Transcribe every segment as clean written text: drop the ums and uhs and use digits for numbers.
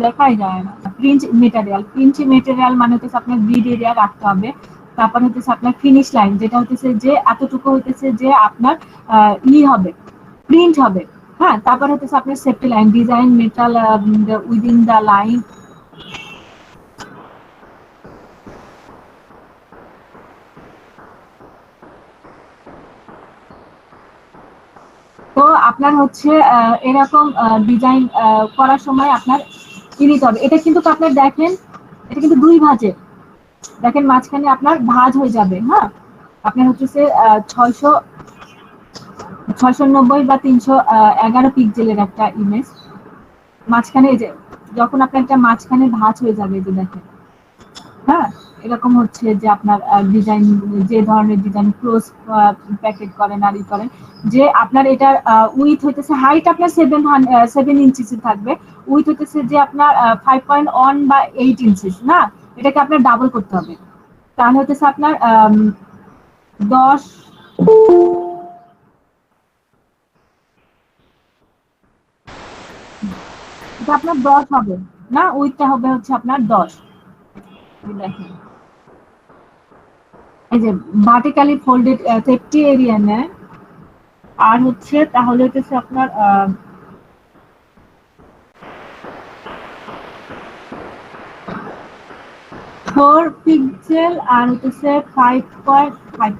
দেখাই যায় না। প্রিন্ট মেটেরিয়াল মানে হচ্ছে আপনার গ্রিড এরিয়া রাখতে হবে। তারপর হচ্ছে আপনার ফিনিশ লাইন, যেটা হচ্ছে যে এতটুকু হচ্ছে যে আপনার হবে, প্রিন্ট হবে। হ্যাঁ, তারপর হচ্ছে আপনার safety line, design metal within the line. তো আপনার হচ্ছে এরকম ডিজাইন করার সময় আপনার কি নিতে হবে, এটা কিন্তু আপনার দেখেন, এটা কিন্তু দুই ভাজে, দেখেন মাঝখানে আপনার ভাঁজ হয়ে যাবে। হ্যাঁ, আপনার হচ্ছে 690 বা 311 পিক্সেলের একটা ইমেজ মাঝখানে, এই যে যখন আপনার একটা মাঝখানে ভাঁজ হয়ে যাবে, যে দেখেন। হ্যাঁ, এরকম হচ্ছে যে আপনার ডিজাইন, যে ধরনের ডিজাইন ক্লোজ প্যাকেট করেন আর ই করেন, যে আপনার এটার উইথ হইতেছে, হাইট আপনার 7 ইঞ্চিস থাকবে, উইথ হইতেছে যে আপনার 5.1 বা 8 ইঞ্চিস না, এটাকে আপনার ডাবল করতে হবে। তাহলে হইতেছে আপনার 10, এটা আপনার 10 হবে না, উইথটা হবে হচ্ছে আপনার 10। দেখেন, এই যে ভার্টিক্যালি ফোল্ডেড সেফটি এরিয়া নেয়, আর হচ্ছে তাহলে হচ্ছে আপনার 4 পিক্সেল আর হচ্ছে 5.5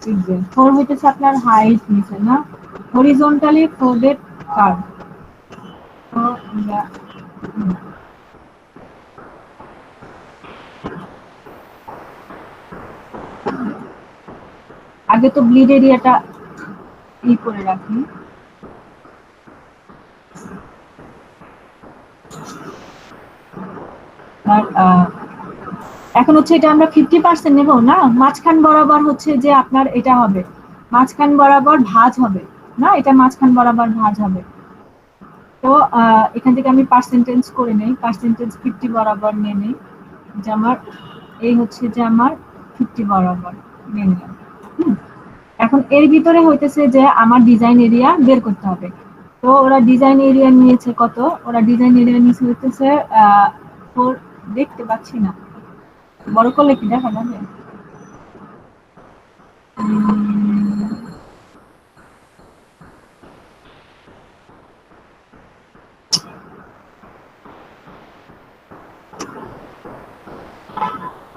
পিক্সেল। 4 হইতেছে আপনার হাইট নিচে না, হরিজন্টালি ফোল্ডেড কার্ভ। তো আগে তো ব্লিড এরিয়াটা করে রাখি। আর এখন হচ্ছে এটা আমরা 50% নেব না, মাঝখান বরাবর হচ্ছে যে আপনার এটা হবে, মাঝখান বরাবর ভাঁজ হবে না, এটা মাঝখান বরাবর ভাঁজ হবে। তো এখান থেকে আমি পার্সেন্টেজ করে নেই, পার্সেন্টেজ 50 বরাবর নিয়ে নেই, যে আমার এই হচ্ছে যে আমার 50 বরাবর নিয়ে নিলাম। এখন এর ভিতরে হইতেছে যে আমার ডিজাইন এরিয়া বের করতে হবে। তো ওরা ডিজাইন এরিয়া নিয়েছে কত, ওরা ডিজাইন এরিয়া নিয়েছে হইতেছে দেখতে পাচ্ছি না, বড় করলে কি দেখা যাবে?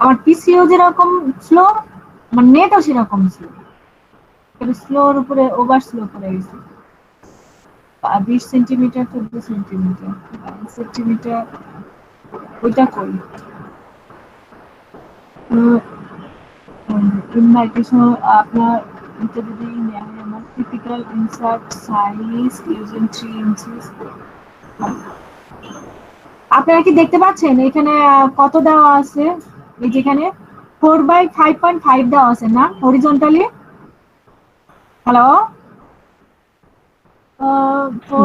আমার পিসিও যেরকম স্লো, আমার নেটও সেরকম স্লো, স্লোর উপরে ওভার স্লো করে গেছে। 20 সেন্টিমিটার, 14 সেন্টিমিটার, 9 সেন্টিমিটার, ওইটা করি ইনভাইটেশন আপনার। এটা যদি নেয় আমার typical insert size using 3 inches. আপনারা কি দেখতে পাচ্ছেন এখানে কত দেওয়া আছে? এই যেখানে 4/5.5 দেওয়া আছে না হরিজন্টালি। হ্যালো,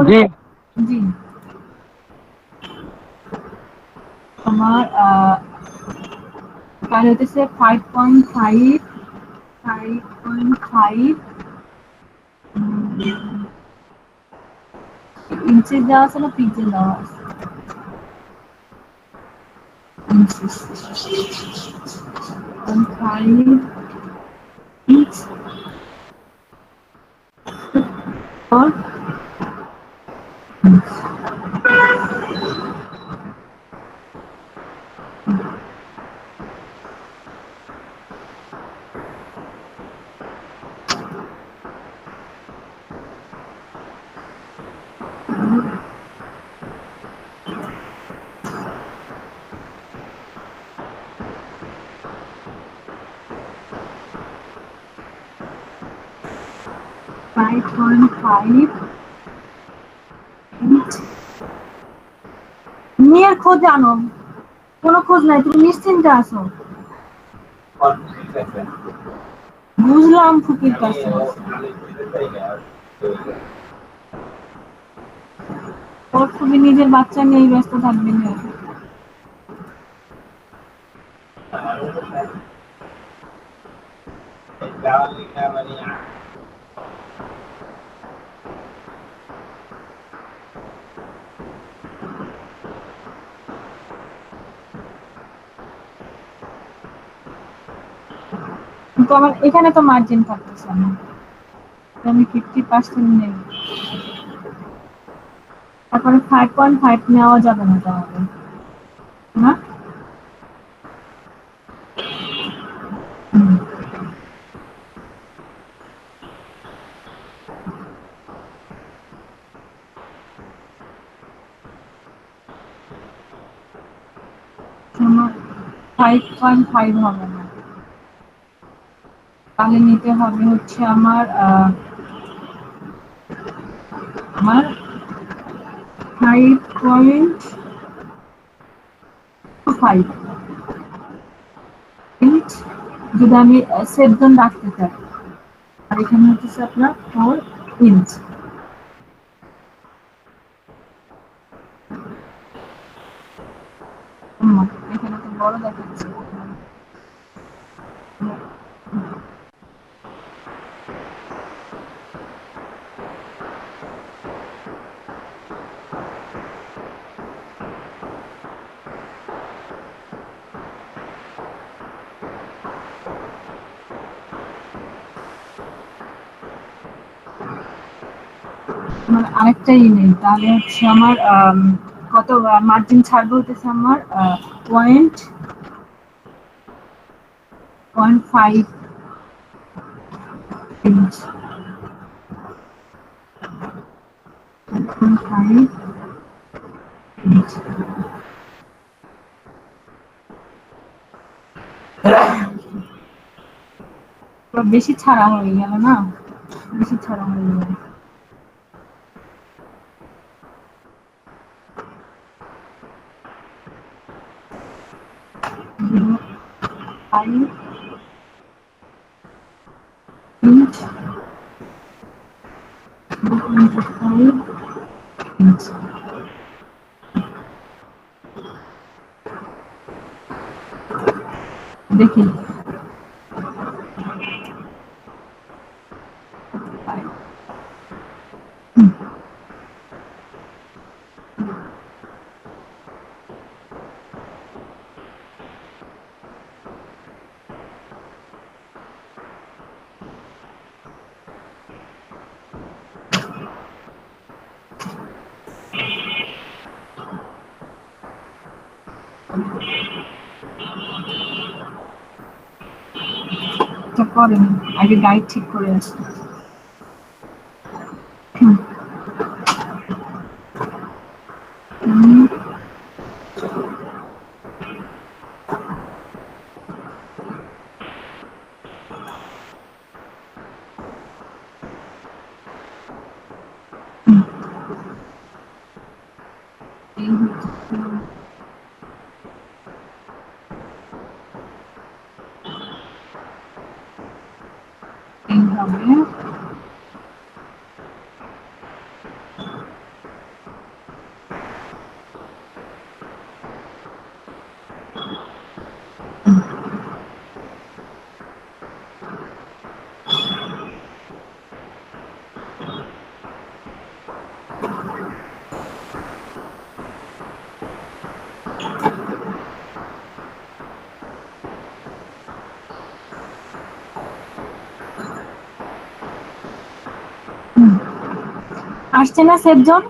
জি জি, আমার তাহলে হচ্ছে 5.5, 5.5 ইঞ্চিস দেওয়া আছে না পিক্সেল দেওয়া আছে? Inches 5 inch or 5.5 inch. মেয়ের খোঁজ জানো, কোনো খোঁজ নাই, তুমি নিশ্চিন্তে আসো। বুঝলাম ফুকির কাছে, ওর তুমি নিজের বাচ্চা নিয়েই ব্যস্ত থাকবে না। কিন্তু আমার এখানে তো মার্জিন থাকতেছে না, আমি 50% নেই, তারপরে 5.5 নেওয়া যাবে না তাহলে, না? আমার 5.5 হবে না, তাহলে নিতে হবে হচ্ছে আমার আমার 5.5 ইঞ্চ যদি আমি সেফ জোন রাখতে চাই, আর এখানে হচ্ছে আপনার 4 ইঞ্চ। এখানে তো বড় দেখাচ্ছে। আমার আরেকটাই নেই, তাহলে হচ্ছে আমার কত মার্জিন ছাড় বলতেছে আমার 0.5 ইঞ্চ, 0.5 ইঞ্চ। বেশি ছাড়া হয়ে গেল না, বেশি ছাড়া হয়ে গেল। Five inch, 5 inch। দেখি করেন, আগে গাইড ঠিক করে আসি। এইভাবে আসছে না সেফ জোন?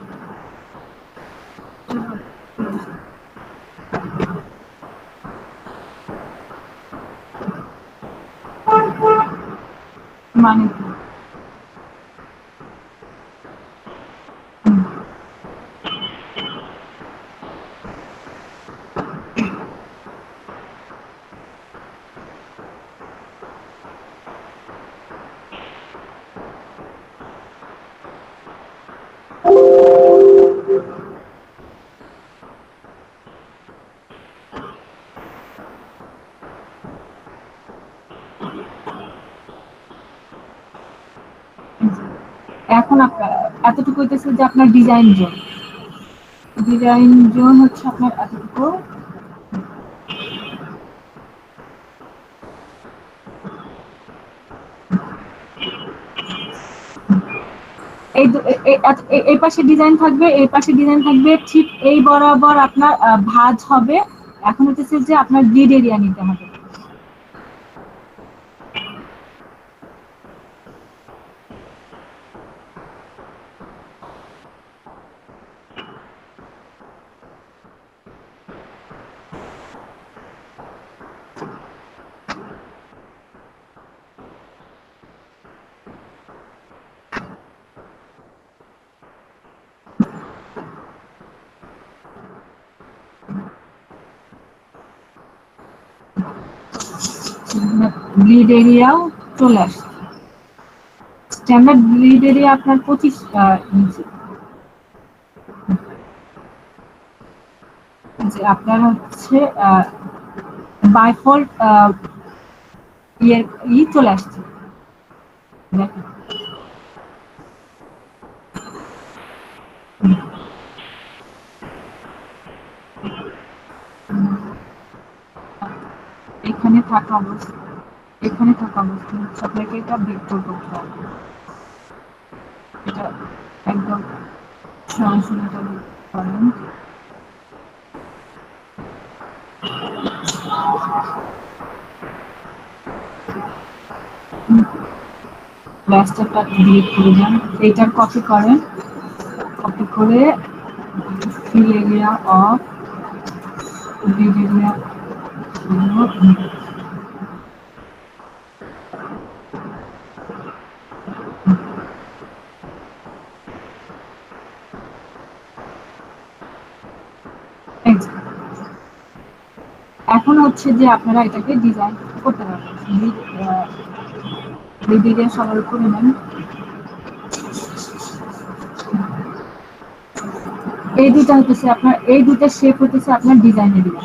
মানে এখন আপনার এতটুকু হইতেছে যে আপনার ডিজাইন জোন, ডিজাইন জোন হচ্ছে আপনার এতটুকু। এই পাশে ডিজাইন থাকবে, এই পাশে ডিজাইন থাকবে, ঠিক এই বরাবর আপনার ভাঁজ হবে। এখন হচ্ছে যে আপনার গ্রিড এরিয়া নিতে হবে। ব্লিড এরিয়াও চলে আসছে। স্ট্যান্ডার্ড ব্লিড এরিয়া আপনার 25 ইঞ্চি। যে আপনার হচ্ছে বাইফোল্ড চলে আসছে। এখানে থাকা অবস্থা আপনাকে এটা ভেক্টর করতে হবে। এটা একদম সরাসরি এটা করেন। রাস্তাটা ডিলিট করে দেন, এইটার কপি করেন, কপি করে fill area of grid area এখন হচ্ছে যে আপনারা এটাকে ডিজাইন করতে পারবেন। গ্রিড এরিয়া সবার করে নেন। এই দুটা হতেছে আপনার, এই দুটা শেপ হতেছে আপনার ডিজাইন এরিয়া।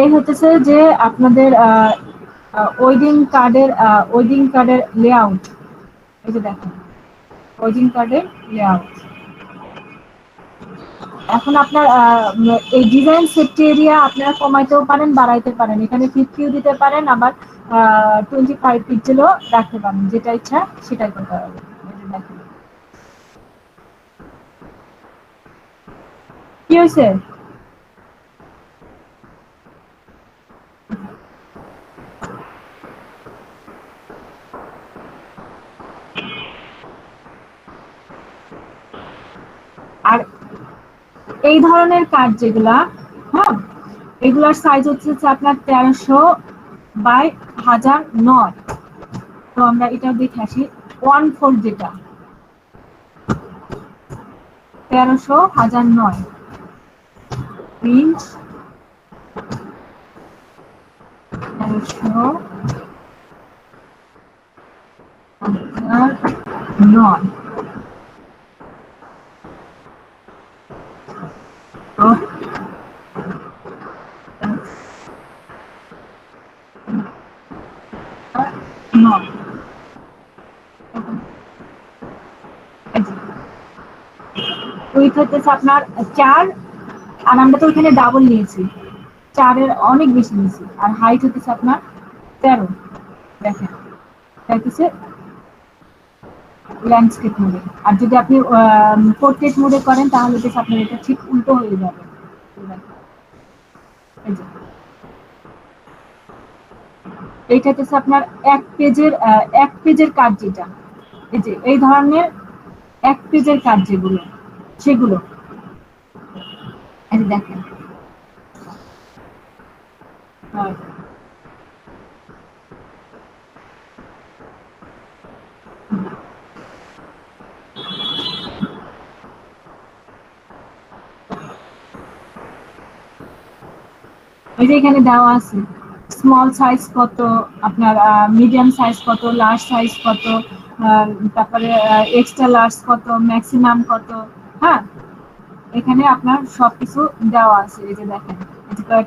এই হতেছে যে আপনাদের ওয়েডিং কার্ডের লেআউট। এই যে দেখেন ওয়েডিং কার্ডের লেআউট। এখন আপনার এই ডিজাইন সেফটি এরিয়া আপনারা কমাইতেও পারেন, বাড়াইতে পারেন। এখানে 50 দিতে পারেন, আবার 25 পিক্সেলও রাখতে পারেন, যেটা ইচ্ছা সেটাই করতে পারবেন। কি হয়েছে? আর এই ধরনের কার্ড যেগুলা, হ্যাঁ, এগুলার সাইজ হচ্ছে আপনার 1300/1009। তো আমরা এটা দেখে আসি। 1/4 যেটা 1300/1009 ইঞ্চ, 1300/1009। উইথ হচ্ছে আপনার 4, আর আমরা তো ওইখানে ডাবল নিয়েছি, 4-এর অনেক বেশি নিয়েছি। আর হাইট হচ্ছে আপনার 13। দেখেন হচ্ছে ল্যান্ডস্কেপ মোডে। আর যদি আপনি পোর্ট্রেট মোডে করেন তাহলে হচ্ছে আপনার এটা ঠিক উল্টো হয়ে যাবে। এইটা হচ্ছে আপনার এক পেজের কাজ, যেটা এই যে এই ধরনের এক পেজের কাজ যেগুলো, সেগুলো এই দেখেন। এই যে এখানে দেওয়া আছে স্মল সাইজ কত, আপনার মিডিয়াম সাইজ কত, লার্জ সাইজ কত, তারপরে এক্সট্রা লার্জ কত, ম্যাক্সিমাম কত। হ্যাঁ, এখানে আপনার সবকিছু দেওয়া আছে। এই যে দেখেন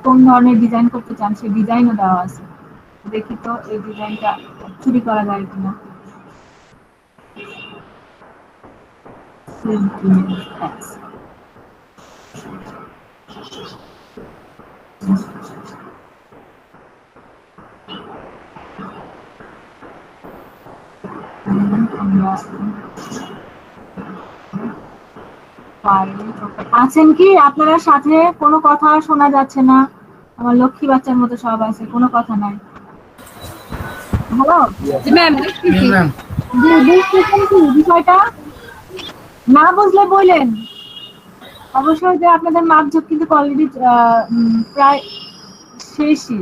কোন ধরনের ডিজাইন করতে চান সেই ডিজাইনও দেওয়া আছে। দেখি তো এই ডিজাইনটা চুরি করা যায় কিনা। আছেন কি আপনারা সাথে? কোনো কথা শোনা যাচ্ছে না, আমার লক্ষ্মী বাচ্চার মতো সব আছে, কোনো কথা নাই। হ্যালো ম্যাম, বুঝতেছেন কি বিষয়টা? না বুঝলে বললেন অবশ্যই যে আপনাদের মাপঝোঁক কিন্তু অলরেডি প্রায় শেষই।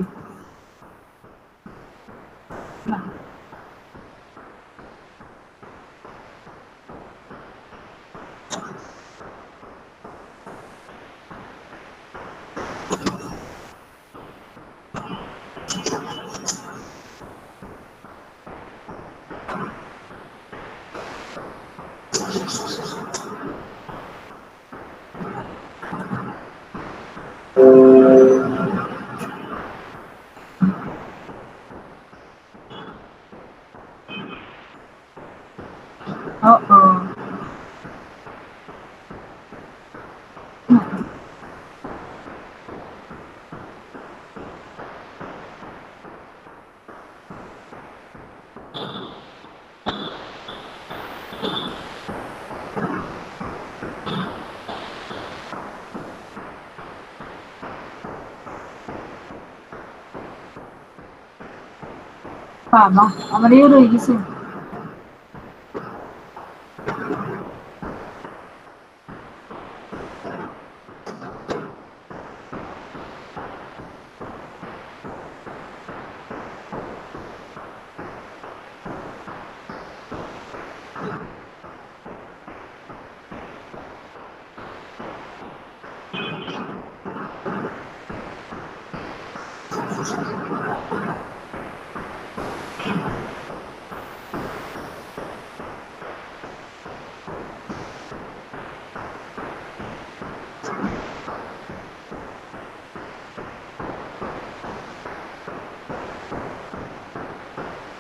বাবা আমার এও রয়ে গেছে।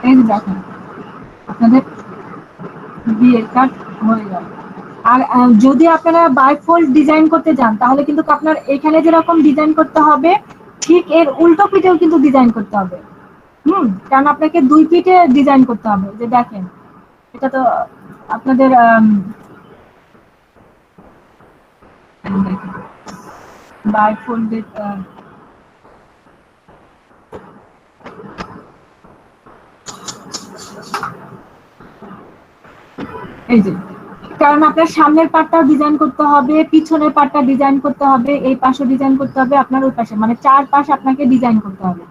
এই যে দেখেন আপনাদের বিয়ের কার্ড হয়ে গেল। আর যদি আপনারা বাইফোল্ড ডিজাইন করতে যান তাহলে কিন্তু আপনার এখানে যেরকম ডিজাইন করতে হবে ঠিক এর উল্টো পিঠেও কিন্তু ডিজাইন করতে হবে। কারণ আপনাকে দুই পিঠে ডিজাইন করতে হবে। যে দেখেন এটা তো আপনাদের বাইফোল্ডেড এই যে, কারণ আপনার সামনের পার্টটা ডিজাইন করতে হবে, পিছনের পার্টটা ডিজাইন করতে হবে, এই পাশে ডিজাইন করতে হবে, আপনার ওই পাশে, মানে চার পাশ আপনাকে ডিজাইন করতে হবে।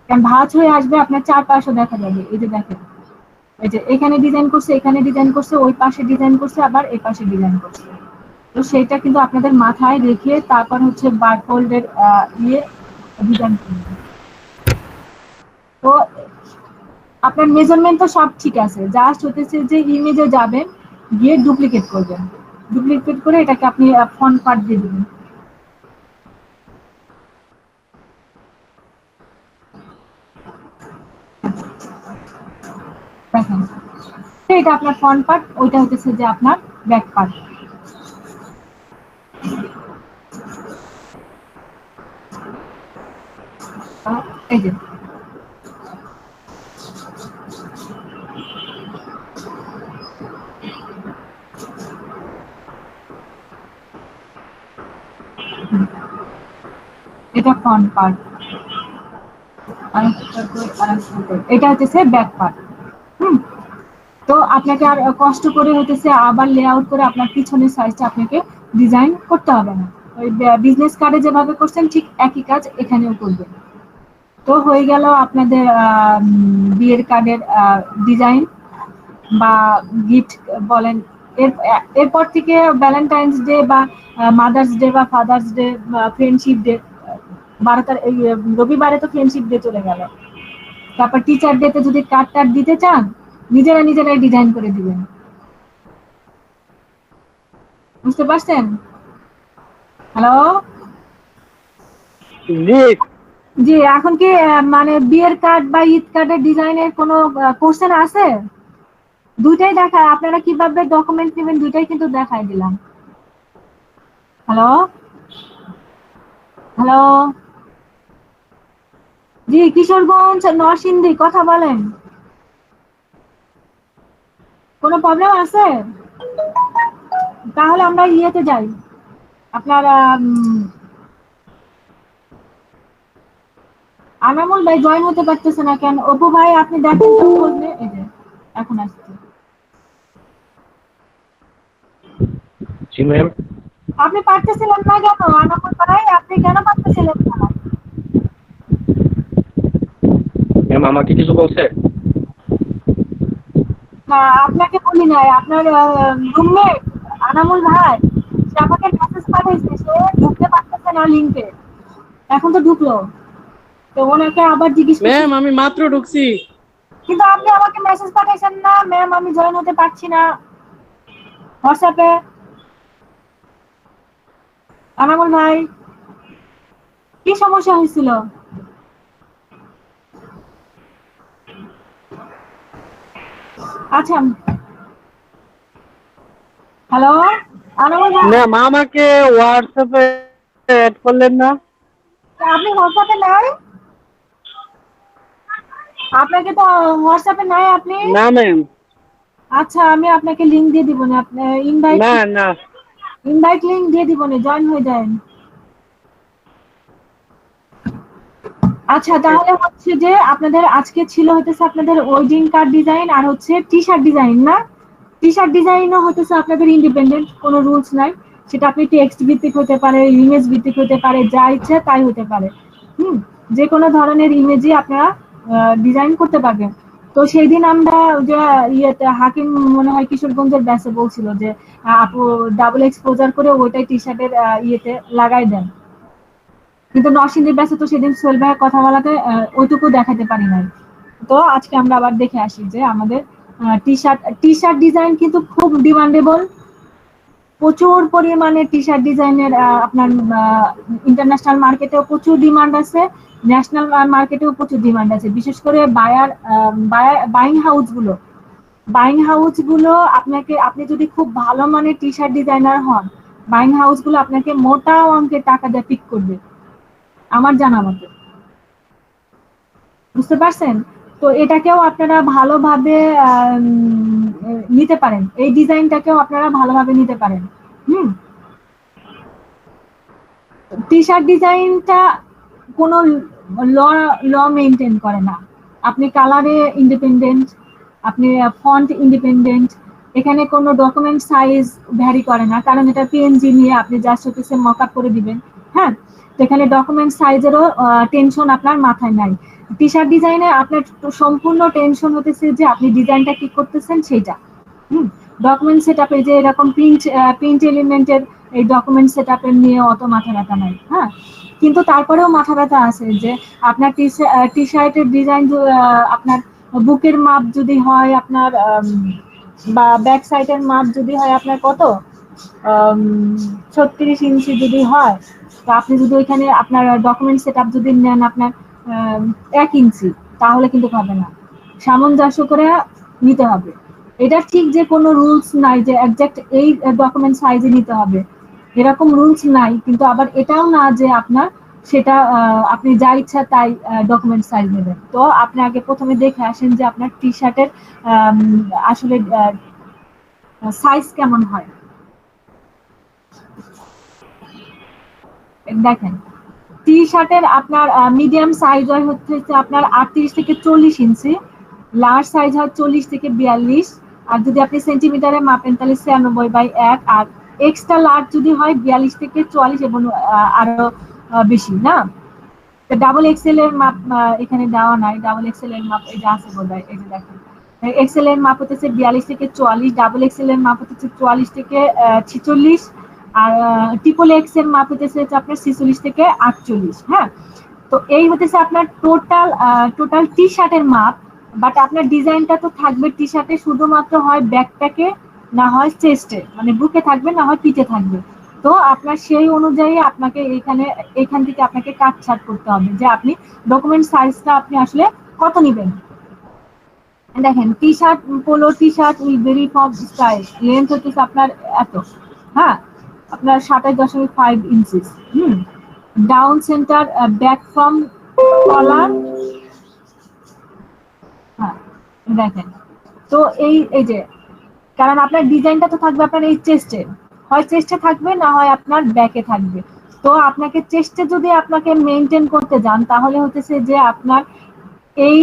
কারণ ভাঁজ হয়ে আসবে আপনার চার পাশও দেখা যাবে। এই যে দেখেন, এই যে এখানে ডিজাইন করছে, এখানে ডিজাইন করছে, ওই পাশে ডিজাইন করছে, আবার এই পাশে ডিজাইন করছে। তো সেটা কিন্তু আপনাদের মাথায় রেখে তারপর হচ্ছে বারফোল্ডের ইয়ে ডিজাইন করবেন। তো আপনার মেজারমেন্ট তো সব ঠিক আছে, জাস্ট হতেছে যে ইমেজে যাবেন, গিয়ে ডুপ্লিকেট করবেন। ডুপ্লিকেট করে এটাকে আপনি ফন্ট পার্ট দিয়ে দিবেন। দেখেন এটা আপনার ফ্রন্ট পার্ট, ওইটা হচ্ছে যে আপনার ব্যাক পার্ট। এই যে এটা ফ্রন্ট পার্ট, এটা হচ্ছে ব্যাক পার্ট। তো আপনাকে আর কষ্ট করে হতেছে আবার লেআউট করে আপনার পিছনের সাইজটা আপনাকে ডিজাইন করতে হবে না। ওই বিজনেস কার্ডে যেভাবে করছেন ঠিক একই কাজ এখানেও করবেন। তো হয়ে গেল আপনাদের বিয়ের কার্ডের ডিজাইন বা গিফট বলেন। এরপর থেকে ভ্যালেন্টাইন্স ডে বা মাদার্স ডে বা ফাদার্স ডে বা ফ্রেন্ডশিপ ডে, 12 এই রবিবারে তো ফ্রেন্ডশিপ ডে চলে গেল। তারপর টিচার ডেতে যদি কার্ড টার্ড দিতে চান নিজেরাই ডিজাইন করে দিবেন। বুঝতে পারছেন? হ্যালো জি, এখন কি মানে বিয়ের কার্ড বা ঈদ কার্ডের ডিজাইনের কোনো কোশ্চেন আছে? দুইটাই দেখায়, আপনারা কিভাবে ডকুমেন্ট নেবেন দুইটাই কিন্তু দেখাই দিলাম। হ্যালো হ্যালো জি, কিশোরগঞ্জ নরসিংদী, কথা বলেন। কোনো প্রবলেম আছে? তাহলে আমরা ইয়েতে যাই, আপনার আনামুল ভাই জয়েন হতে পারতেছে না কেন? অপু ভাই আপনি দেখেন তো বলবে। এই যে এখন আসছে। জি ম্যাম। আপনি পারতেছিলেন না কেন আনামুল ভাই? আপনি কেন পারতেছিলেন না? ম্যাম আমাকে কিছু বলছে? না আপনাকে বলি নাই, আপনার রুমমেট আনামুল ভাই সে আমাকে মেসেজ পাঠাইছে, সে ঢুকতে পারতেছে না লিংকে। এখন তো ঢুকলো, তো ওনাকে আবার জিজ্ঞেস করছি। ম্যাম আমি মাত্র ঢুকছি। কিন্তু আপনি আমাকে মেসেজ পাঠাইছেন না ম্যাম আমি জয়েন হতে পারছি না। হোয়াটসঅ্যাপে। আনামুল ভাই, কি সমস্যা হয়েছিল? আচ্ছা, হ্যালো আনামুল ভাই, ম্যাম আমাকে হোয়াটসঅ্যাপে অ্যাড করলেন না? আপনি হোয়াটসঅ্যাপে নাই? আপনাকে তো হোয়াটসঅ্যাপে নাই আপনি। না ম্যাম, আচ্ছা, আমি আপনাকে লিংক দিয়ে দিব না, আপনি ইনভাইট না না। ইনভাইট লিংক দিয়ে দিব না, জয়েন হয়ে যান। আচ্ছা, তাহলে হচ্ছে যে আপনাদের আজকে ছিল হতেছে আপনাদের ওয়েডিং কার্ড ডিজাইন আর হচ্ছে টি শার্ট ডিজাইন, না? টি শার্ট ডিজাইনও হতেছে আপনাদের ইন্ডিপেন্ডেন্ট, কোনো রুলস নাই। সেটা আপনি টেক্সট ভিত্তিক হতে পারে, ইমেজ ভিত্তিক হতে পারে, যা ইচ্ছা তাই হতে পারে। হুম, যে কোনো ধরনের ইমেজই আপনারা ডিজাইন করতে পারবেন। তো সেই দিন আমরা যে ইয়েতে হাকিম মনে হয় কিশোরগঞ্জের ব্যাচে বলছিল যে আপু ডাবল এক্সপোজার করে ওইটাই টি শার্টের ইয়েতে লাগাই দেন, কিন্তু নরসিংদীর ব্যাচে তো সেদিন সোহেল ভাইয়ের কথা বলাতে ওইটুকু দেখাতে পারি নাই। তো আজকে আমরা আবার দেখে আসি যে আমাদের টি শার্ট ডিজাইন কিন্তু খুব ডিমান্ডেবল। প্রচুর পরিমাণে টি শার্ট ডিজাইনের আপনার ইন্টারন্যাশনাল মার্কেটেও প্রচুর ডিমান্ড আছে, ন্যাশনাল মার্কেটেও প্রচুর ডিমান্ড আছে। বিশেষ করে বাইং হাউস গুলো আপনাকে, আপনি যদি খুব ভালো মানের টি শার্ট ডিজাইনার হন, বাইং হাউস গুলো আপনাকে মোটা অঙ্কের টাকা দিয়ে পিক করবে আমার জানা মতে। বুঝতে পারছেন? তো এটাকেও আপনারা ভালোভাবে নিতে পারেন, এই ডিজাইনটাকেও আপনারা ভালোভাবে নিতে পারেন। হুম, টি শার্ট ডিজাইনটা কোনো ল ল মেনটেন করে না। আপনি কালারে ইন্ডিপেন্ডেন্ট, আপনি ফন্ট ইন্ডিপেন্ডেন্ট, এখানে কোনো ডকুমেন্ট সাইজ ভ্যারি করে না, কারণ এটা পিএনজি নিয়ে আপনি জাস্ট হচ্ছে মক আপ করে দিবেন। হ্যাঁ, তো এখানে ডকুমেন্ট সাইজেরও টেনশন আপনার মাথায় নাই। টি শার্ট ডিজাইনে আপনার সম্পূর্ণ টেনশন হতেছে যে আপনি ডিজাইনটা কি করতেছেন সেইটা। ডকুমেন্ট সেটআপে যে এরকম প্রিন্ট এলিমেন্টের এই ডকুমেন্ট সেটআপের নিয়ে অত মাথা ব্যথা নাই। হ্যাঁ, কিন্তু তারপরেও মাথা ব্যথা আছে যে আপনার টি শার্টের ডিজাইন আপনার বুকের মাপ যদি হয় আপনার বা ব্যাক সাইডের মাপ যদি হয় আপনার কত 36 ইঞ্চি যদি হয়, তো আপনি যদি ওইখানে আপনার ডকুমেন্ট সেটআপ যদি নেন আপনার 1 ইঞ্চি, তাহলে কিন্তু হবে না। সামঞ্জস্য করে নিতে হবে। এটা ঠিক যে কোনো রুলস নাই যে একজ্যাক্ট এই ডকুমেন্ট সাইজে নিতে হবে, এরকম রুলস নাই। কিন্তু আবার এটাও না যে আপনার সেটা আপনি যা ইচ্ছা তাই ডকুমেন্ট সাইজ নেবেন। তো আপনি আগে প্রথমে দেখে আসেন যে আপনার টি শার্টের আসলে সাইজ কেমন হয়। দেখেন, টি শার্টের আপনার মিডিয়াম সাইজ হয় হচ্ছে আপনার 38 থেকে 40 ইঞ্চি, লার্জ সাইজ হয় 40 থেকে 42, আর যদি আপনি সেন্টিমিটারে মাপেন তাহলে 96/1, আর এক্সট্রা লার্জ যদি হয় 42 থেকে 44 এবং আরো বেশি, না? ডাবল এক্সেল এর মাপ এখানে দেওয়া নাই, ডাবল এক্সেল এর মাপ এটা আছে বোধহয়, এই যে দেখেন এক্সেল এর মাপ হচ্ছে 42 থেকে 44, ডাবল এক্সেল এর মাপ হচ্ছে 44 থেকে 46, আর ট্রিপল এক্স এর মাপ হচ্ছে আপনার 46 থেকে 48। হ্যাঁ, তো এই হতেছে আপনার টোটাল টি শার্টের মাপ। বাট আপনার ডিজাইনটা তো থাকবে টি শার্টে শুধুমাত্র হয় ব্যাকপ্যাকে, না হয় চেস্টে, মানে বুকে থাকবে, না হয় পিঠে থাকবে। তো আপনার সেই অনুযায়ী আপনাকে এখান থেকে আপনাকে কাটছাট করতে হবে যে আপনি ডকুমেন্ট সাইজটা আপনি আসলে কত নেবেন। দেখেন, T shirt, polo T shirt will vary from style, length হচ্ছে আপনার এত। হ্যাঁ, আপনার 27.5 inches. Down centre back from collar. হ্যাঁ, দেখেন, তো এই যে, কারণ আপনার ডিজাইনটা তো থাকবে আপনার এই চেস্টে, হয় চেস্টে থাকবে, না হয় আপনার ব্যাকে থাকবে। তো আপনাকে চেস্টে যদি আপনাকে মেনটেন করতে যান, তাহলে হতেছে যে আপনার এই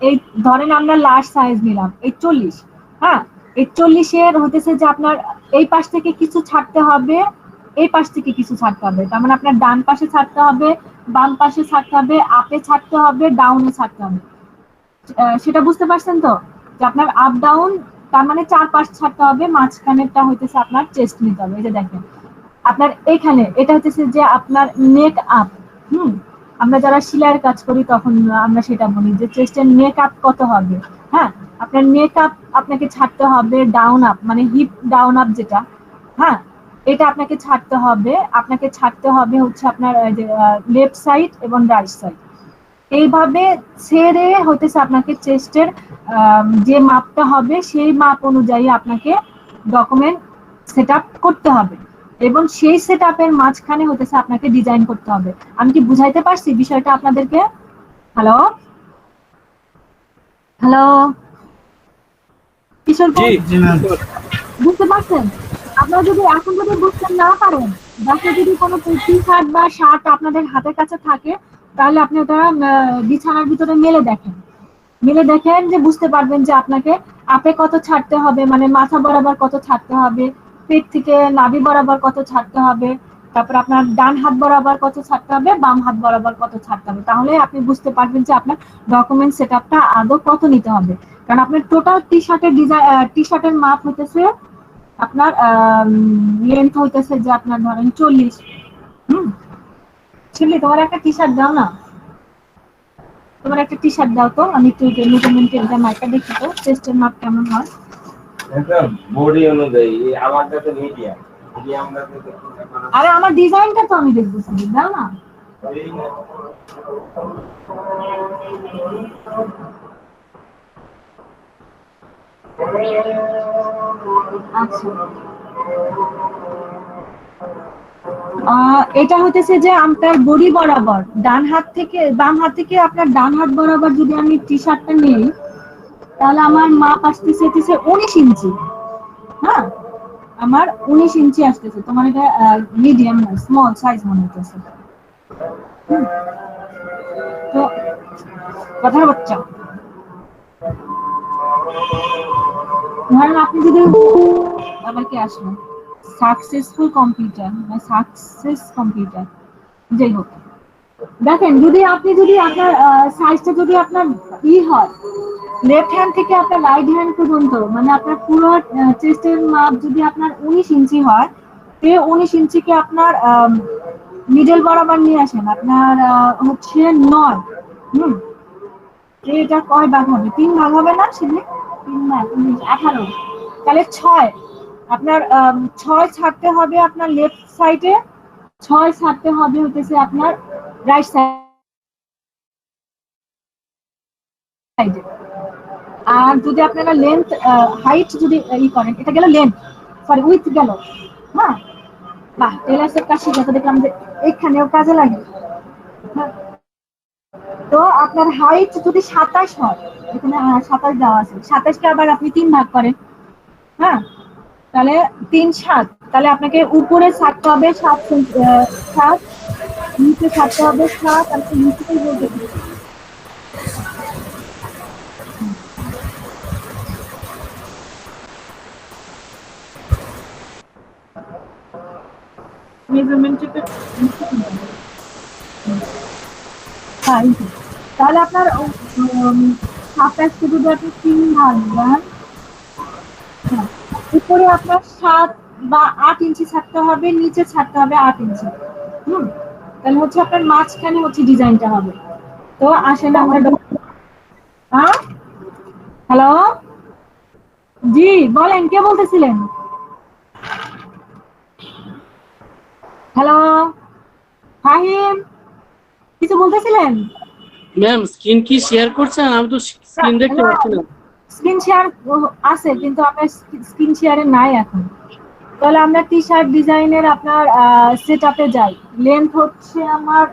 এই ধরেন আমরা লার্জ সাইজ নিলাম এই 40। হ্যাঁ, এই 40-এর হতেছে যে আপনার এই পাশ থেকে কিছু ছাড়তে হবে, এই পাশ থেকে কিছু ছাড়তে হবে। তার মানে আপনার ডান পাশে ছাড়তে হবে, বাম পাশে ছাড়তে হবে, আপে ছাড়তে হবে, ডাউনে ছাড়তে হবে। সেটা বুঝতে পারছেন তো, যে আপনার আপ ডাউন, তার মানে 4 পাশ ছাড়তে হবে, মাঝখানেরটা হইতেছে আপনার চেস্ট নিতে হবে। এই যে দেখেন, আপনার এখানে এটা হচ্ছে যে আপনার নেক আপ। আমরা যারা সেলাইয়ের কাজ করি তখন আমরা সেটা বলি যে চেস্টের নেক আপ কত হবে। হ্যাঁ, আপনার নেক আপ আপনাকে ছাড়তে হবে, ডাউন আপ মানে হিপ ডাউন আপ যেটা, হ্যাঁ এটা আপনাকে ছাড়তে হবে। আপনাকে ছাড়তে হবে হচ্ছে আপনার লেফট সাইড এবং রাইট সাইড। এইভাবে ছেড়ে হইতেছে আপনাকে চেস্টের যে মাপটা হবে সেই মাপ অনুযায়ী আপনাকে ডকুমেন্ট সেট করতে হবে, এবং সেই সেট আপের মাঝখানে হইতেছে আপনাকে ডিজাইন করতে হবে। আমি কি বুঝাইতে পারছি বিষয়টা আপনাদেরকে? হ্যালো হ্যালো কিশোর জি ভাই, বুঝতে পারছেন? আপনারা যদি এখন যদি বুঝতে না পারেন, বাসায় যদি কোনো টি শার্ট বা শার্ট আপনাদের হাতের কাছে থাকে, তাহলে আপনি ওটা বিছানার ভিতরে মেলে দেখেন যে বুঝতে পারবেন যে আপনাকে আপে কত ছাড়তে হবে, মানে মাথা বরাবর কত ছাড়তে হবে, পেট থেকে নাভি বরাবর কত ছাড়তে হবে, তারপর আপনার ডান হাত বরাবর কত ছাড়তে হবে, বাম হাত বরাবর কত ছাড়তে হবে। তাহলে আপনি বুঝতে পারবেন যে আপনার ডকুমেন্ট সেটআপটা আদৌ কত নিতে হবে। কারণ আপনার টোটাল টি শার্টের মাপ হইতেছে আপনার লেন্থ হইতেছে যে আপনার ধরেন 40। ছিলি তোমার একটা টি শার্ট দাও না, তোমার একটা টি শার্ট দাও তো, আমি একটু মেজারমেন্টের মাপটা দেখি তো চেস্টের মাপ কেমন হয়। বডি অনুযায়ী আমার কাছে মিডিয়াম মিডিয়াম কাছে আরে আমার ডিজাইনটা তো আমি দেখবো, তুমি দাও না। আচ্ছা এটা হতেছে যে আপনার বডি বরাবর ডান হাত থেকে বাম হাত থেকে আপনার ডান হাত বরাবর যদি আমি টি শার্টটা নিই, তাহলে আমার মাপ আসতেছে 19 ইঞ্চি। হ্যাঁ আমার 19 ইঞ্চি আসতেছে, তোমার এটা মিডিয়াম না স্মল সাইজ মনে হচ্ছে। তো কথার বাচ্চা, ধরেন আপনি যদি আবার কি আসলো সাকসেসফুল কম্পিউটার বা সাকসেস কম্পিউটার, যাই হোক, দেখেন যদি আপনার সাইজটা যদি আপনার হয় লেফট হ্যান্ড থেকে আপনার রাইট হ্যান্ড পর্যন্ত, মানে আপনার পুরো চেস্টের মাপ যদি আপনার 19 ইঞ্চি হয়, তো 19 ইঞ্চিকে আপনার মিডল বরাবর নিয়ে আসেন, আপনার হচ্ছে 9। এটা কয় ভাগ হবে? 3 ভাগ হবে না সেদিন? 3 না 18, তাহলে 6। আপনার 6 ছাড়তে হবে আপনার লেফট সাইডে, 6 ছাড়তে হবে হতেছে আপনার রাইট সাইডে। আর যদি আপনারা লেন্থ হাইট যদি করেন, এটা গেল লেন্থ, সরি উইথ গেল। হ্যাঁ বাহ, টেলার্সের কাজ শিখে দেখলাম যে এখানেও কাজে লাগে। হ্যাঁ তো আপনার হাইট যদি 27 হয়, এখানে 27 দেওয়া আছে, 27কে আবার আপনি 3 ভাগ করেন, হ্যাঁ তাহলে 3 7, তাহলে আপনাকে উপরে ছাড়তে হবে 7, নিচে ছাড়তে হবে 7, তাহলে নিচেই বলতে মেজারমেন্টটা। হ্যাঁ তাহলে আপনার 27কে যদি আপনি 3 ভাগ দেন, হ্যাঁ উপরে আপনার 7 বা 8 ইঞ্চি ছাড়তে হবে, নিচে ছাড়তে হবে 8 ইঞ্চি। তাহলে হচ্ছে আপনার মাঝখানে হচ্ছে ডিজাইনটা হবে। তো আসেন আমরা হ্যাঁ হ্যালো জি বলেন, কে বলতেছিলেন? হ্যালো ফাহিম, কিছু বলতেছিলেন? ম্যাম স্ক্রিন কি শেয়ার করছেন? আমি তো স্ক্রিন দেখতে পাচ্ছি না। স্ক্রিন শেয়ার আছে কিন্তু আপনার স্ক্রিন শেয়ারে নাই এখন। তাহলে আমরা টি শার্ট ডিজাইনের আপনার সেট আপে যাই। লেন্থ হচ্ছে আমার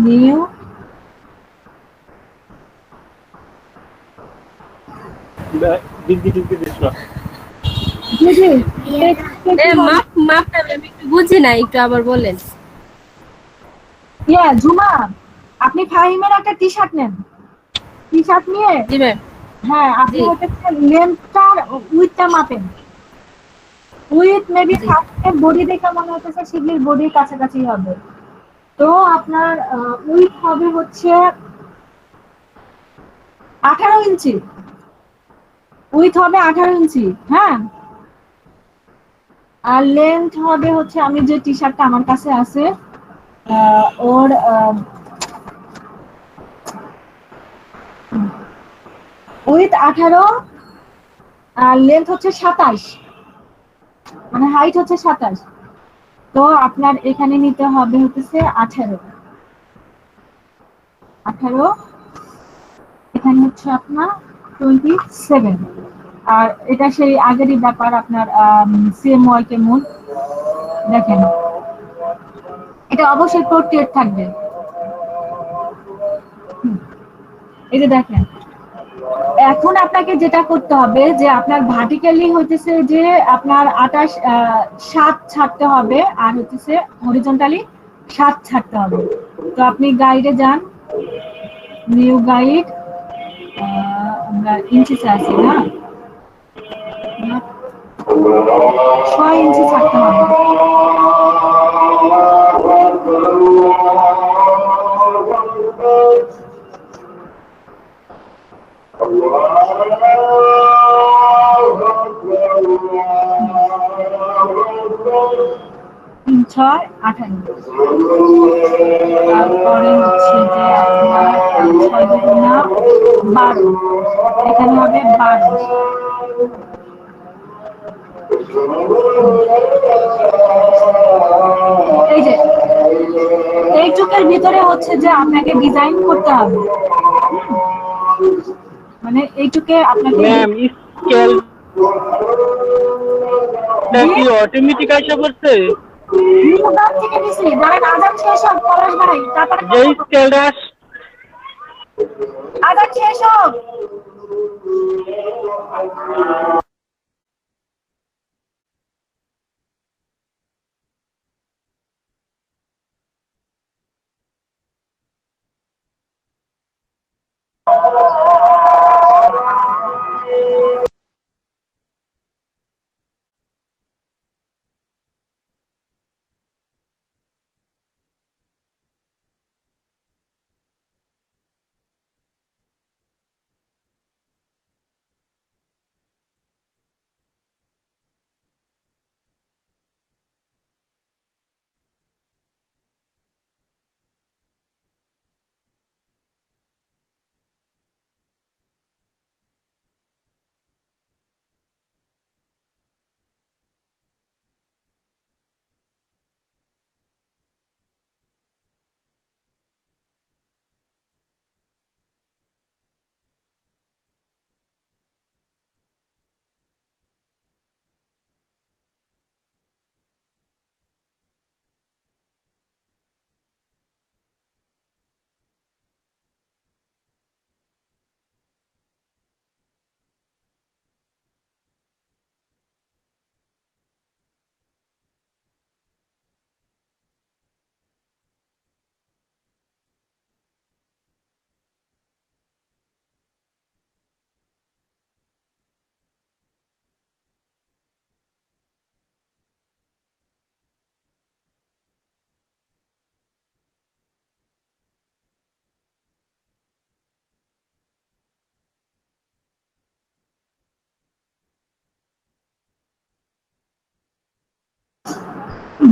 নিউ জি জি মাপটা আমি একটু বুঝি না, একটু আবার বলেন। ঝুমা, আপনি ফাহিমের একটা টি শার্ট নেন, টি শার্ট নিয়ে জি ম্যাম। হ্যাঁ আপনি জি। হচ্ছে লেন্থটার উইথটা মাপেন। উইথ মেবি বডি দেখে মনে হচ্ছে শিবলির বডির কাছাকাছি হবে। তো আপনার উইথ হবে হচ্ছে 18 ইঞ্চি, উইথ হবে 18 ইঞ্চি। হ্যাঁ আর লেন্থ হবে হচ্ছে, আমি যে টি শার্টটা আমার কাছে আছে ওর উইথ 18 আর লেন্থ হচ্ছে 27, মানে হাইট হচ্ছে 27। তো আপনার এখানে নিতে হবে হচ্ছে 18, এখানে হচ্ছে আপনার 27। আর এটা সেই আগেরই ব্যাপার, আপনার সেম ওয়াই কেমন দেখেন, এটা অবশ্যই পোর্ট্রেট থাকবে। এই যে দেখেন, এখন আপনাকে যেটা করতে হবে যে আপনার ভার্টিক্যালি হইতেছে যে আপনার 7 ছাড়তে হবে, আর হইতেছে হরিজন্টালি 7 ছাড়তে হবে। তো আপনি গাইডে যান, নিউ গাইড, আমরা ইঞ্চিতে আছি না, 6 ইঞ্চি ছাড়তে হবে। তিন 6 18, তারপরে হচ্ছে যে আপনার 6 দুগুণা 12, এখানে হবে 12। এই যে এইটুকের ভিতরে হচ্ছে যে আপনাকে ডিজাইন করতে হবে, মানে এইটুকে আপনাকে ম্যাম স্কেল কি অটোমেটিক আসা পড়ছে? নিউগাম থেকে নিছি, ধরেন আজান শেষ হোক পলাশ ভাই, তারপরে যে স্কেলটা আজান শেষ হোক।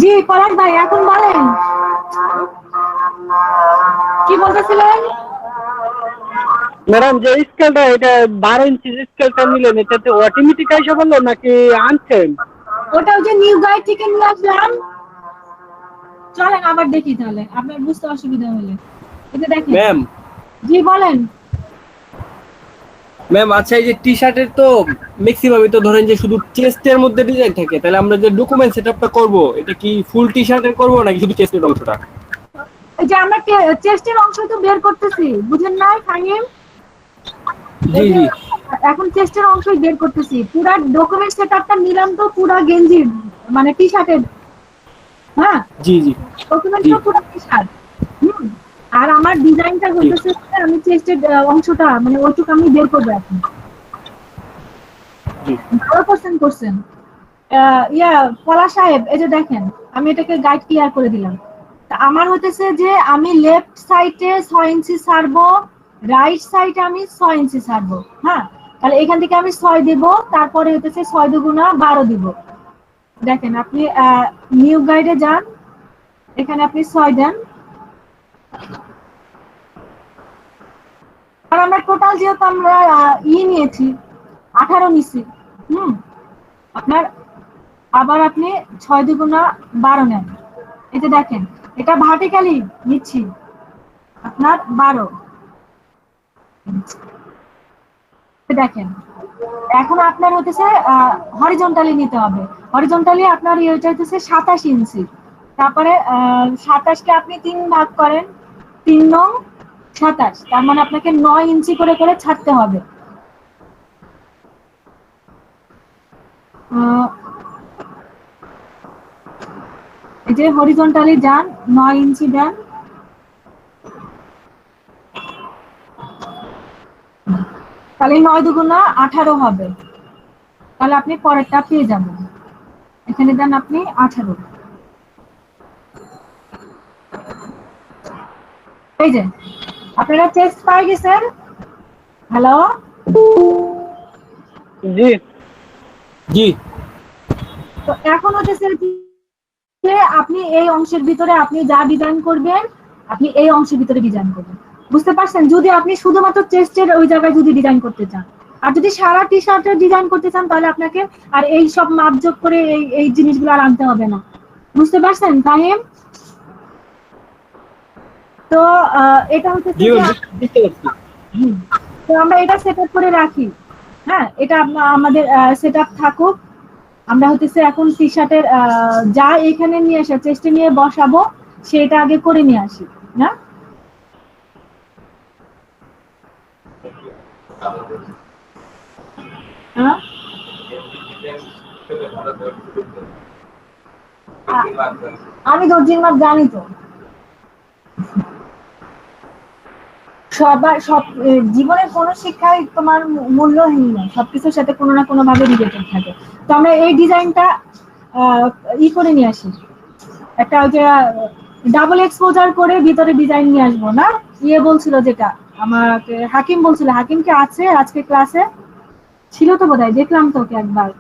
জি পলাশ ভাই, এখন বলেন কি বলতেছিলেন? ম্যাডাম যে স্কেলটা এটা 12 ইঞ্চি স্কেলটা নিলেন, এটাতে অটোমেটিক আসা বললো নাকি আনছেন? ওটা ওই যে নিউ গাইড থেকে নিয়ে আসলাম। চলেন আবার দেখি তাহলে, আপনার বুঝতে অসুবিধা হলে। এটা দেখেন। ম্যাম জি বলেন। ম্যাম আচ্ছা, এই যে টি শার্টের তো ম্যাক্সিমামই তো ধরেন যে শুধু চেস্টের মধ্যে ডিজাইন থাকে, তাহলে আমরা যে ডকুমেন্ট সেটআপটা করব, এটা কি ফুল টি শার্টের করব নাকি শুধু চেস্টের অংশটা? এই যে আমরা চেস্টের অংশ তো বের করতেছি, বুঝেন না ফাহিম? জি জি এখন চেস্টের অংশই বের করতেছি, পুরো ডকুমেন্ট সেটআপটা নিলাম তো পুরো গেঞ্জি মানে টি শার্টের। হ্যাঁ জি জি ডকুমেন্টটা পুরো টি শার্ট। আর আমার ডিজাইনটা হইতেছে আমি চেস্টের অংশটা মানে ওইটুকু আমি বের করবো এখন। জি। ভালো করছেন। ইয়া পলাশ সাহেব, এই যে দেখেন আমি এটাকে গাইড ক্লিয়ার করে দিলাম। তা আমার হইতেছে যে আমি লেফট সাইডে 6 ইঞ্চি ছাড়বো, রাইট সাইডে আমি 6 ইঞ্চি ছাড়বো। হ্যাঁ, তাহলে এখান থেকে আমি 6 দিব, তারপরে হইতেছে 6 দুগুণা 12 দিব। দেখেন আপনি নিউ গাইডে যান, এখানে আপনি 6 দেন, আর আমরা টোটাল যেহেতু আমরা নিয়েছি 18 নিছি, আপনার আবার আপনি 6 দুগুণা 12 নেন। এই যে দেখেন এটা ভার্টিক্যালি নিচ্ছি আপনার 12। দেখেন এখন আপনার হতেছে হরিজন্টালি নিতে হবে। হরিজন্টালি আপনার এটা হচ্ছে 27 ইঞ্চি। তারপরে 27 কে আপনি 3 ভাগ করেন, 3 নং 27, তার মানে আপনাকে 9 ইঞ্চি করে করে ছাড়তে হবে। এই যে হরিজন্টালি যান, 9 ইঞ্চি দেন, তাহলে 9 দুগুণা 18 হবে। তাহলে আপনি পরেরটা পেয়ে যাবেন। এখানে দেন আপনি 18। এই যে আপনারা টেক্সট পাই গেছেন। হ্যালো, জি জি। তো এখন হচ্ছে যে আপনি এই অংশের ভিতরে আপনি যা ডিজাইন করবেন, আপনি এই অংশের ভিতরে ডিজাইন করবেন। বুঝতে পারছেন? যদি আপনি শুধুমাত্র চেস্টের ওই জায়গায় যদি ডিজাইন করতে চান, আর যদি সারা টি শার্টের ডিজাইন করতে চান, তাহলে আপনাকে আর এই সব মাপ যোগ করে এই জিনিসগুলো আর আনতে হবে না। বুঝতে পারছেন তাহিম? তো এটা হচ্ছে জি বুঝতে পারছি। তো আমরা এটা সেট আপ করে রাখি। হ্যাঁ, এটা আমাদের সেট আপ থাকুক। আমরা হচ্ছে এখন টি শার্টের যা এখানে নিয়ে আসা চেস্টে নিয়ে বসাবো সেটা আগে করে নিয়ে আসি না। আমি দর্জির মাপ জানি তো। সব জীবনের কোনো শিক্ষাই তোমার মূল্যহীন নয়, সবকিছুর সাথে কোনো না কোনো ভাবে রিলেটেড থাকে। তো আমরা এই ডিজাইনটা করে নিয়ে আসি, একটা ওই যে ডাবল এক্সপোজার করে ভিতরে ডিজাইন নিয়ে আসবো না। বলছিল যেটা আমাকে হাকিম বলছিল, হাকিম কি আছে আজকে ক্লাসে? ছিল তো বোধহয়, দেখলাম তো ওকে একবার।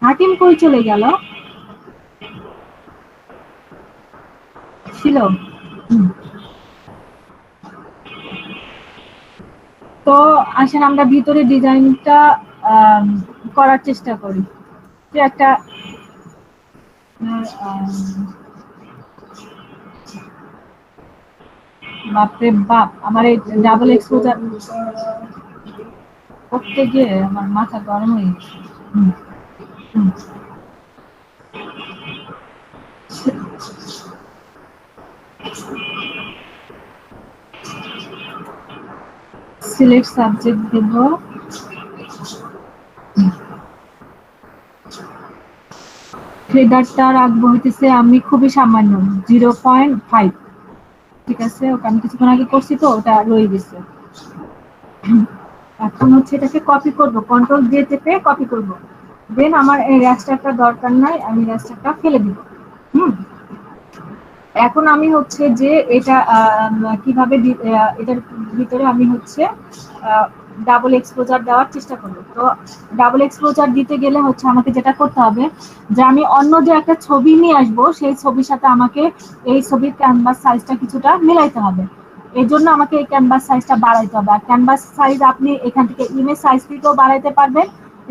হাকিম কই চলে গেল? ছিল। তো আসেন আমরা ভিতরে ডিজাইনটা করার চেষ্টা করি। যে একটা বাপরে বাপ, আমার এই ডাবল এক্সপোজার করতে গিয়ে আমার মাথা গরম হয়ে গেছে। সিলেক্ট সাবজেক্ট দেব, ফেদারটা রাখবো হইতেছে আমি খুবই সামান্য 0.5। ঠিক আছে, ওটা আমি কিছুক্ষণ আগে করছি তো ওটা রয়ে গেছে। এখন হচ্ছে এটাকে কপি করব, কন্ট্রোল দিয়ে চেপে কপি করব। দেন আমার এই রেস্টারটা দরকার নাই, আমি রেস্টারটা ফেলে দিব। এখন আমি হচ্ছে যে এটা কিভাবে এটার ভিতরে আমি হচ্ছে ডাবল এক্সপোজার দেওয়ার চেষ্টা করব। তো ডাবল এক্সপোজার দিতে গেলে হচ্ছে আমাকে যেটা করতে হবে যে আমি অন্য যে একটা ছবি নিয়ে আসবো সেই ছবির সাথে আমাকে এই ছবির ক্যানভাস সাইজটা কিছুটা মিলাইতে হবে। এর জন্য আমাকে এই ক্যানভাস সাইজটা বাড়াইতে হবে। আর ক্যানভাস সাইজ আপনি এখান থেকে ইমেজ সাইজ থেকেও বাড়াইতে পারবেন,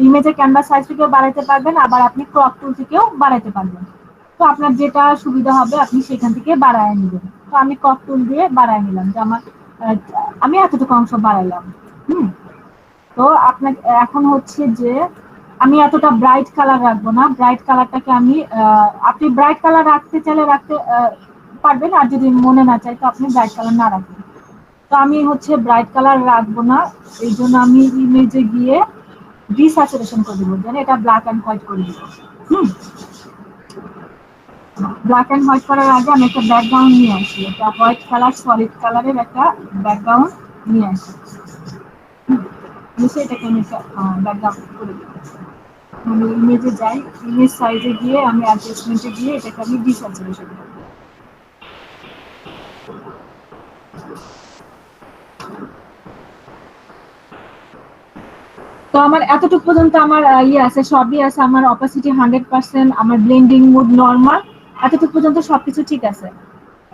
ইমেজের ক্যানভাস সাইজ থেকেও বাড়াইতে পারবেন, আবার আপনি ক্রপ টুল থেকেও বাড়াইতে পারবেন। তো আপনার যেটা সুবিধা হবে আপনি সেখান থেকে বাড়ায় নেবেন। তো আমি ক্রপ টুল দিয়ে বাড়ায় নিলাম, যে আমি এতটুকু অংশ বাড়াইলাম। তো আপনাকে এখন হচ্ছে যে আমি এতটা ব্রাইট কালার রাখবো না। ব্রাইট কালারটাকে আমি আপনি ব্রাইট কালার রাখতে চাইলে রাখতে পারবেন, আর যদি মনে না চাই তো আপনি ব্রাইট কালার না রাখবেন। তো আমি হচ্ছে ব্রাইট কালার রাখবো না, এই জন্য আমি ইমেজে গিয়ে ডিস্যাচুরেশন করে দেবো, যেন এটা ব্ল্যাক অ্যান্ড হোয়াইট করে দিব। ব্ল্যাক অ্যান্ড হোয়াইট করার আগে আমি একটা ব্যাকগ্রাউন্ড নিয়ে আসি, একটা হোয়াইট কালার সলিড কালারের একটা ব্যাকগ্রাউন্ড নিয়ে আসি। এটাকে আমি ব্যাকগ্রাউন্ড করে দিই। আমি ইমেজে যাই, ইমেজ সাইজে গিয়ে আমি অ্যাডজাস্টমেন্টে গিয়ে এটাকে আমি ডিস্যাচুরেশন করি। তো আমার এতটুকু পর্যন্ত আমার আছে, সবই আছে। আমার অপাসিটি 100%, আমার ব্লেন্ডিং মোড নরমাল, এতটুকু পর্যন্ত সবকিছু ঠিক আছে।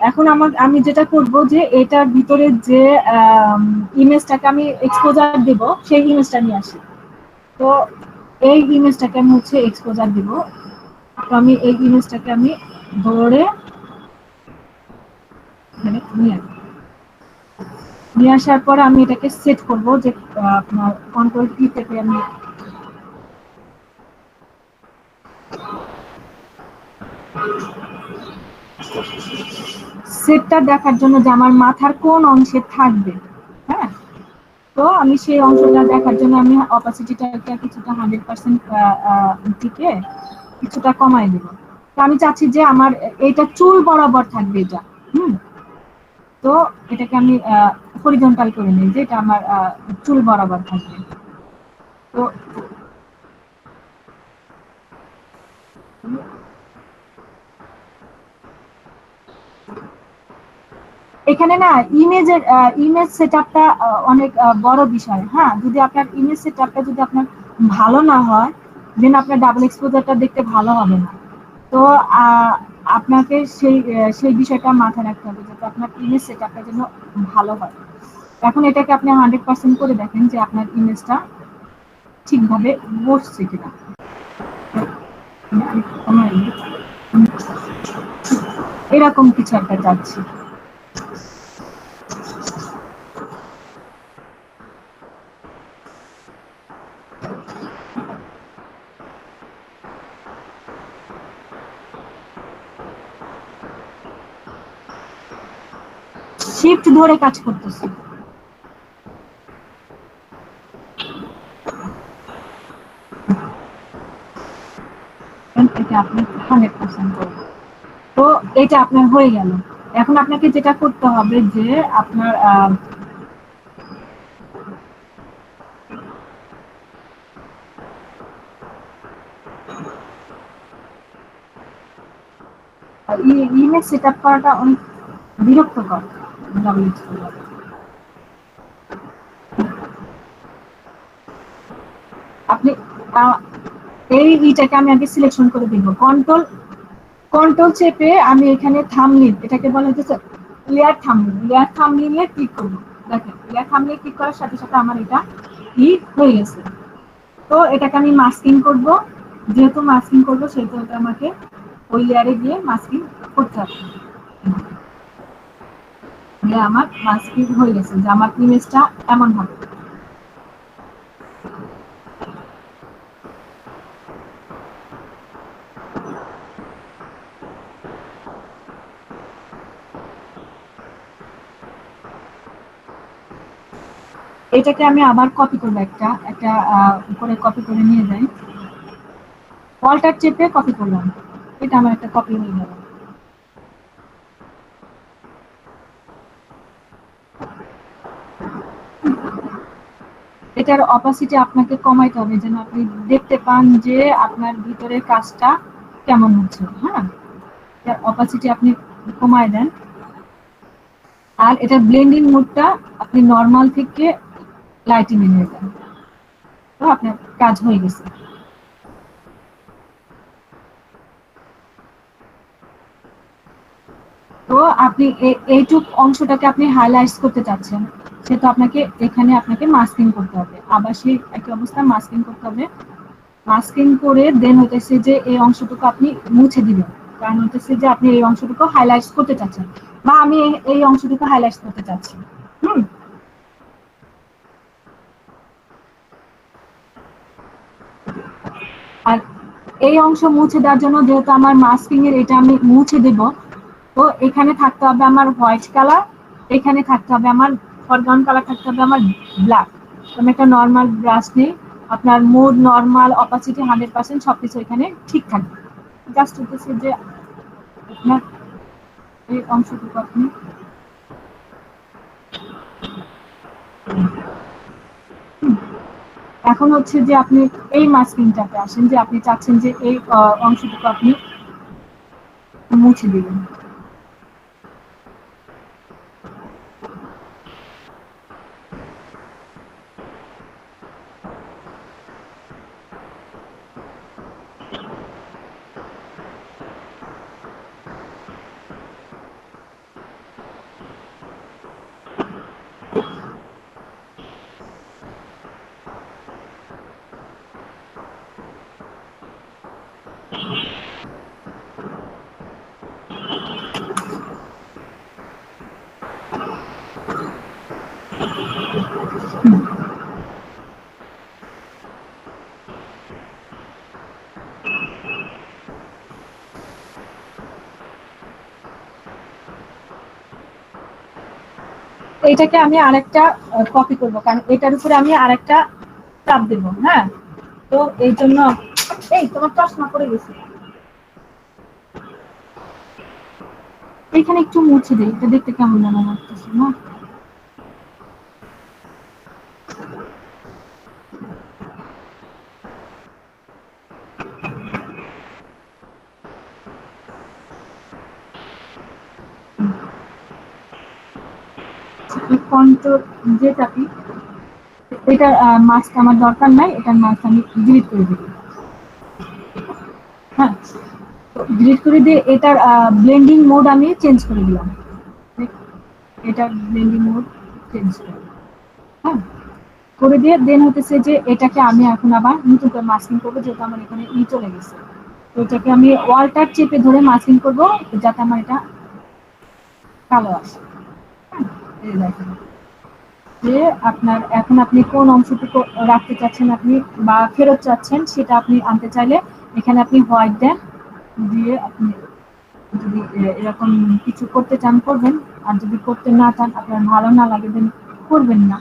এখন আমি যেটা করব যে এটার ভিতরে যে ইমেজটাকে আমি এক্সপোজার দেব সেই ইমেজটা নিয়ে আসি। তো এই ইমেজটাকে আমি হচ্ছে এক্সপোজার দিব। তো আমি এই ইমেজটাকে আমি ধরে এখানে নিয়ে আসার পরে আমি এটাকে সেট করব যে আপনার কন্ট্রোল কি থেকে আমি সেটটা দেখার জন্য যে আমার মাথার কোন অংশে থাকবে। হ্যাঁ, তো আমি সেই অংশটা দেখার জন্য আমি অপাসিটিটা কিছুটা 100% থেকে কিছুটা কমাই দেব। তো আমি চাচ্ছি যে আমার এইটা চুল বরাবর থাকবে এটা। তো এটাকে আমি হরিজন্টাল করে নিই যে এটা আমার চুল বরাবর থাকবে। তো এখানে না ইমেজ সেটআপটা অনেক বড় বিষয়। হ্যাঁ, যদি আপনার ইমেজ সেটআপটা যদি আপনার ভালো না হয় দেন আপনার ডাবল এক্সপোজারটা দেখতে ভালো হবে না। তো আপনাকে সেই বিষয়টা মাথায় রাখতে হবে যাতে আপনার ইমেজ সেটআপটা যেন ভালো হয়। এখন এটাকে আপনি 100% করে দেখেন যে আপনার ইমেজটা ঠিকভাবে বসছে কিনা। এরকম কিছু একটা চাচ্ছি। শিফট ধরে কাজ করতেছি। এটা আপনি 100% করবেন। তো এটা আপনার হয়ে গেল। এখন আপনাকে যেটা করতে হবে যে আপনার ইমেজ সেটআপ করাটা অনেক বিরক্তকর। ডাবল এক্সপোজার আপনি এইটাকে আমি আগে সিলেকশন করে দিব। কন্ট্রোল চেপে আমি এখানে থাম্বনেইল, এটাকে বলা হচ্ছে লেয়ার থাম্বনেইলে ক্লিক করব। দেখেন লেয়ার থাম্বনেইলে ক্লিক করার সাথে সাথে আমার এটা হয়ে গেছে। তো এটাকে আমি মাস্কিং করব। যেহেতু মাস্কিং করব সেহেতু আমাকে ওই লেয়ারে গিয়ে মাস্কিং করতে হবে। আমার মাস্কিং হয়ে গেছে যে আমার ইমেজটা এমন হবে। এটাকে আমি আবার কপি করবো, একটা উপরে কপি করে নিয়ে যাই। অল্টার চেপে কপি করলাম, এটা আমার একটা কপি হয়ে গেল। এটার অপাসিটি আপনাকে কমাইতে হবে যেন আপনি দেখতে পান যে আপনার ভিতরের কাজটা কেমন হচ্ছে। হ্যাঁ, এটার অপাসিটি আপনি কমায় দেন। আর এটা ব্লেন্ডিং মোডটা আপনি নরমাল থেকে লাইটিং এ নিয়ে যান। তো আপনার কাজ হয়ে গেছে। তো আপনি এইটুক অংশটাকে আপনি হাইলাইট করতে চাচ্ছেন, সেটা আপনাকে মাস্কিং করতে হবে। আবার সেই একই অবস্থা মাস্কিং করতে হবে। মাস্কিং করে দেন হইতেছে যে এই অংশটুকু আপনি মুছে দিবেন। কারণ হইতেছে যে আপনি এই অংশটুকু হাইলাইট করতে চাচ্ছেন, বা আমি এই অংশটুকু হাইলাইট করতে চাচ্ছি। আর এই অংশ মুছে দেওয়ার জন্য যেহেতু আমার মাস্কিং এর এটা আমি মুছে দেব, তো এখানে থাকতে হবে আমার হোয়াইট কালার, এখানে থাকতে হবে আমার ফরগ্রাউন্ড কালার, থাকতে হবে আমার ব্ল্যাক। আমি একটা নর্মাল ব্রাশ নিই, আপনার মুড নর্মাল অপাসিটি 100% সবকিছু এখানে ঠিক থাকবে। জাস্ট হচ্ছে যে আপনার এই অংশটুকু আপনি এখন হচ্ছে যে আপনি এই মাস্কিংটাতে আসেন যে আপনি চাচ্ছেন যে এই অংশটুকু আপনি মুছে দিবেন। এইটাকে আমি আরেকটা কপি করব, কারণ এটার উপরে আমি আরেকটা চাপ দেব। হ্যাঁ, তো এই জন্য এই তোমার চশমা পড়ে গেছে, এইখানে একটু মুছে দিই, এটা দেখতে কেমন যেন লাগতেছে না। কন্ট্রোল যে চাপি, এটার মাস্ক আমার দরকার নাই, এটার মাস্ক আমি ডিলিট করে দিই। হ্যাঁ, ডিলিট করে দিয়ে এটার ব্লেন্ডিং মোড আমি চেঞ্জ করে দিলাম। এটার ব্লেন্ডিং মোড চেঞ্জ করে, হ্যাঁ, করে দিয়ে দেন হতেছে যে এটাকে আমি এখন আবার নতুন করে মাস্কিং করবো, যেহেতু আমার এখানে চলে গেছে। তো এটাকে আমি ওয়ালটার চেপে ধরে মাস্কিং করবো যাতে আমার এটা কালো আসে। হ্যাঁ, এই দেখেন যে আপনার এখন আপনি কোন অংশটুকু রাখতে চাচ্ছেন আপনি বা ফেরত চাচ্ছেন, সেটা আপনি আনতে চাইলে এখানে আপনি হোয়াইট দেন, দিয়ে আপনি যদি এরকম কিছু করতে চান করবেন, আর যদি করতে না চান, আপনার ভালো না লাগে দেন করবেন না।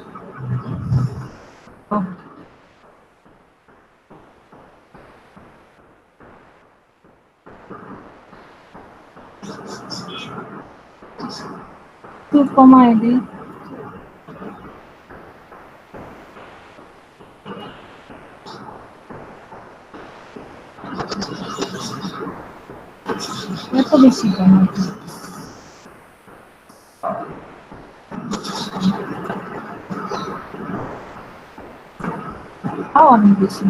একটু কমায় দিই। এত বেশি কেন? অনেক বেশি।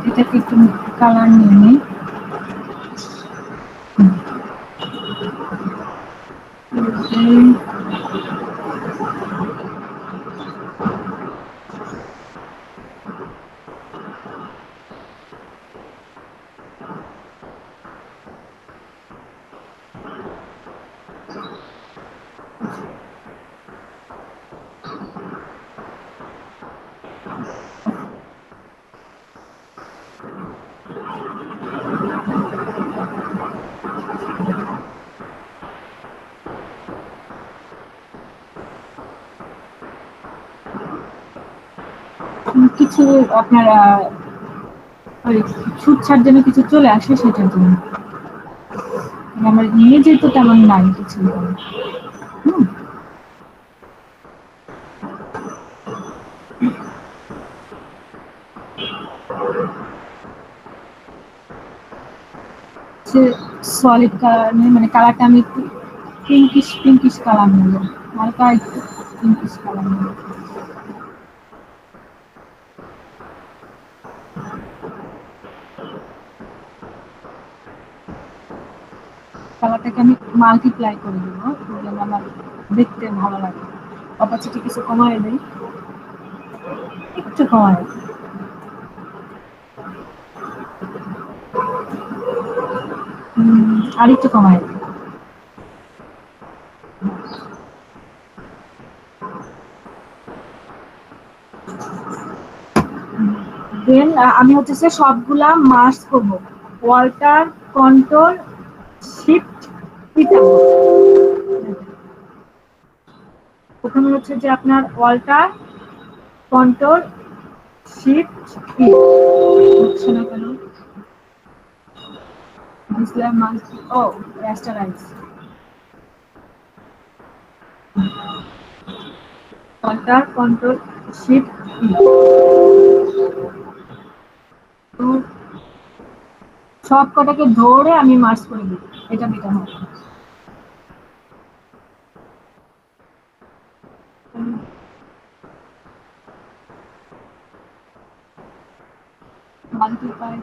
এটাকে একটু কালার নিয়ে নিই। কিছু আপনার ছুটছাট যেন কিছু চলে আসে, সেটার জন্য আমার নিয়ে যেহেতু তেমন নাই কিছু। সলিড কালার নেই, মানে কালারটা আমি একটু পিঙ্কিশ কালার নেব, হালকা একটু পিঙ্কিশ কালার নেব। কালারটাকে আমি মাল্টিপ্লাই করে দেবো, যেন আমার দেখতে ভালো লাগে। অপাসিটি কিছু কমায় দেই, একটু কমায়, আর একটু কমায় দিই। আমি হচ্ছে যে সবগুলা মার্জ করব, ওয়াল্টার কন্ট্রোল শিফট ই চাপবো। ওখানে হচ্ছে যে আপনার ওয়াল্টার কন্ট্রোল শিফট ই হচ্ছে না কেন, ডিসপ্লে মার্জ, ও রাস্টারাইজ, ওয়াল্টার কন্ট্রোল শিফট ই। তো সব কটাকে ধরে আমি মার্জ করে দিই, এটা বেটার হবে। মাল্টিপ্লাই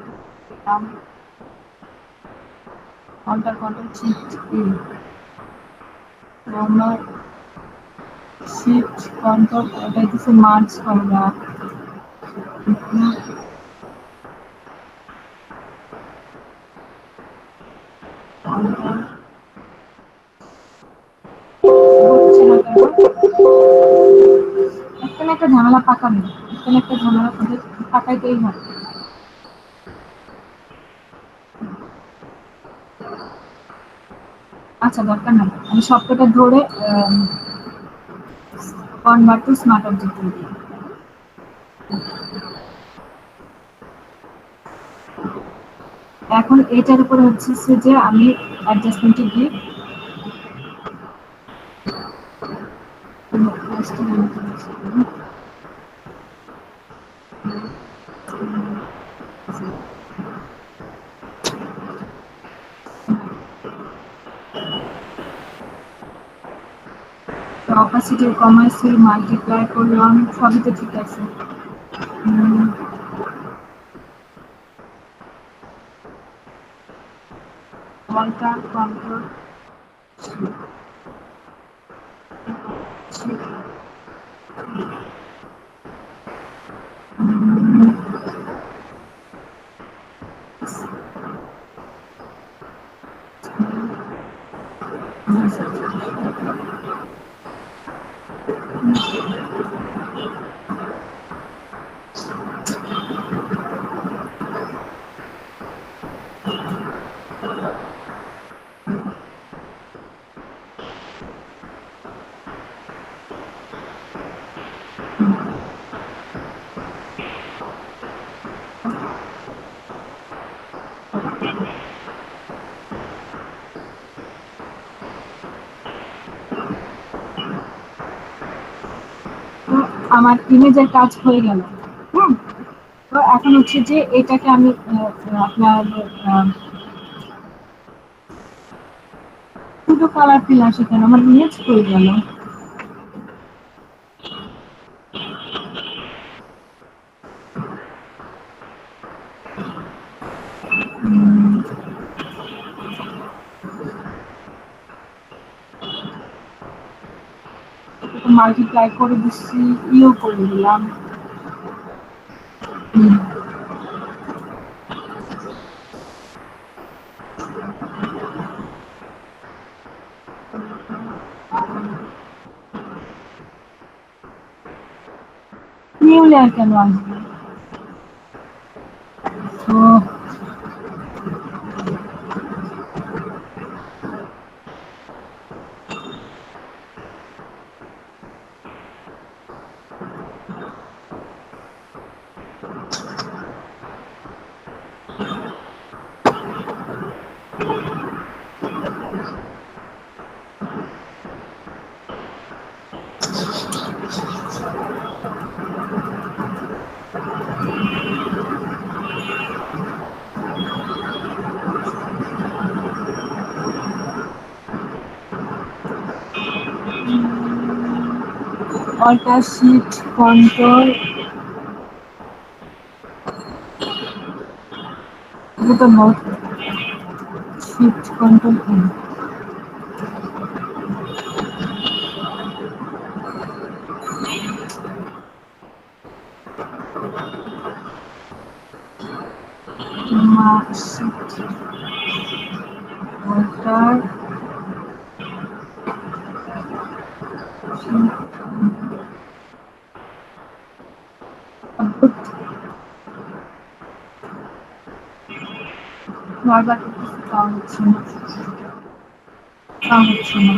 অল্টার কন্ট্রোল শিফট ই, আমরা শিফট কন্ট্রোল এটা কিছু মার্জ করা, হচ্ছে না কেন, একটা না একটা ঝামেলা পাকাবে, একটা না একটা ঝামেলা পাকাইতেই হবে। আচ্ছা দরকার নাই, আমি সবকটা ধরে কনভার্ট টু স্মার্ট অবজেক্ট করে দিই। এখন এটার উপরে হচ্ছে যে আমি অ্যাডজাস্টমেন্টে দিই, অপাসিটি কমার্সিয়াল মাল্টিপ্লাই করলাম, সবই তো ঠিক আছে। ওয়াল্টার কন্ট্রোল আমার ইমেজের কাজ হয়ে গেল। তো এখন হচ্ছে যে এটাকে আমি আপনার দুটো কালার ফিল আসে কেন, আমার ইমেজ হয়ে গেল। মাল্টিপ্লাই করে দিচ্ছি, ইও করে দিলাম। নিউ লেয়ার কেন আসবে? তো অল্টার শিফট কন্ট্রোল, দুটো note, shift control E, shift alter বারবার করতেছি, তাও হচ্ছে না, তাও হচ্ছে না।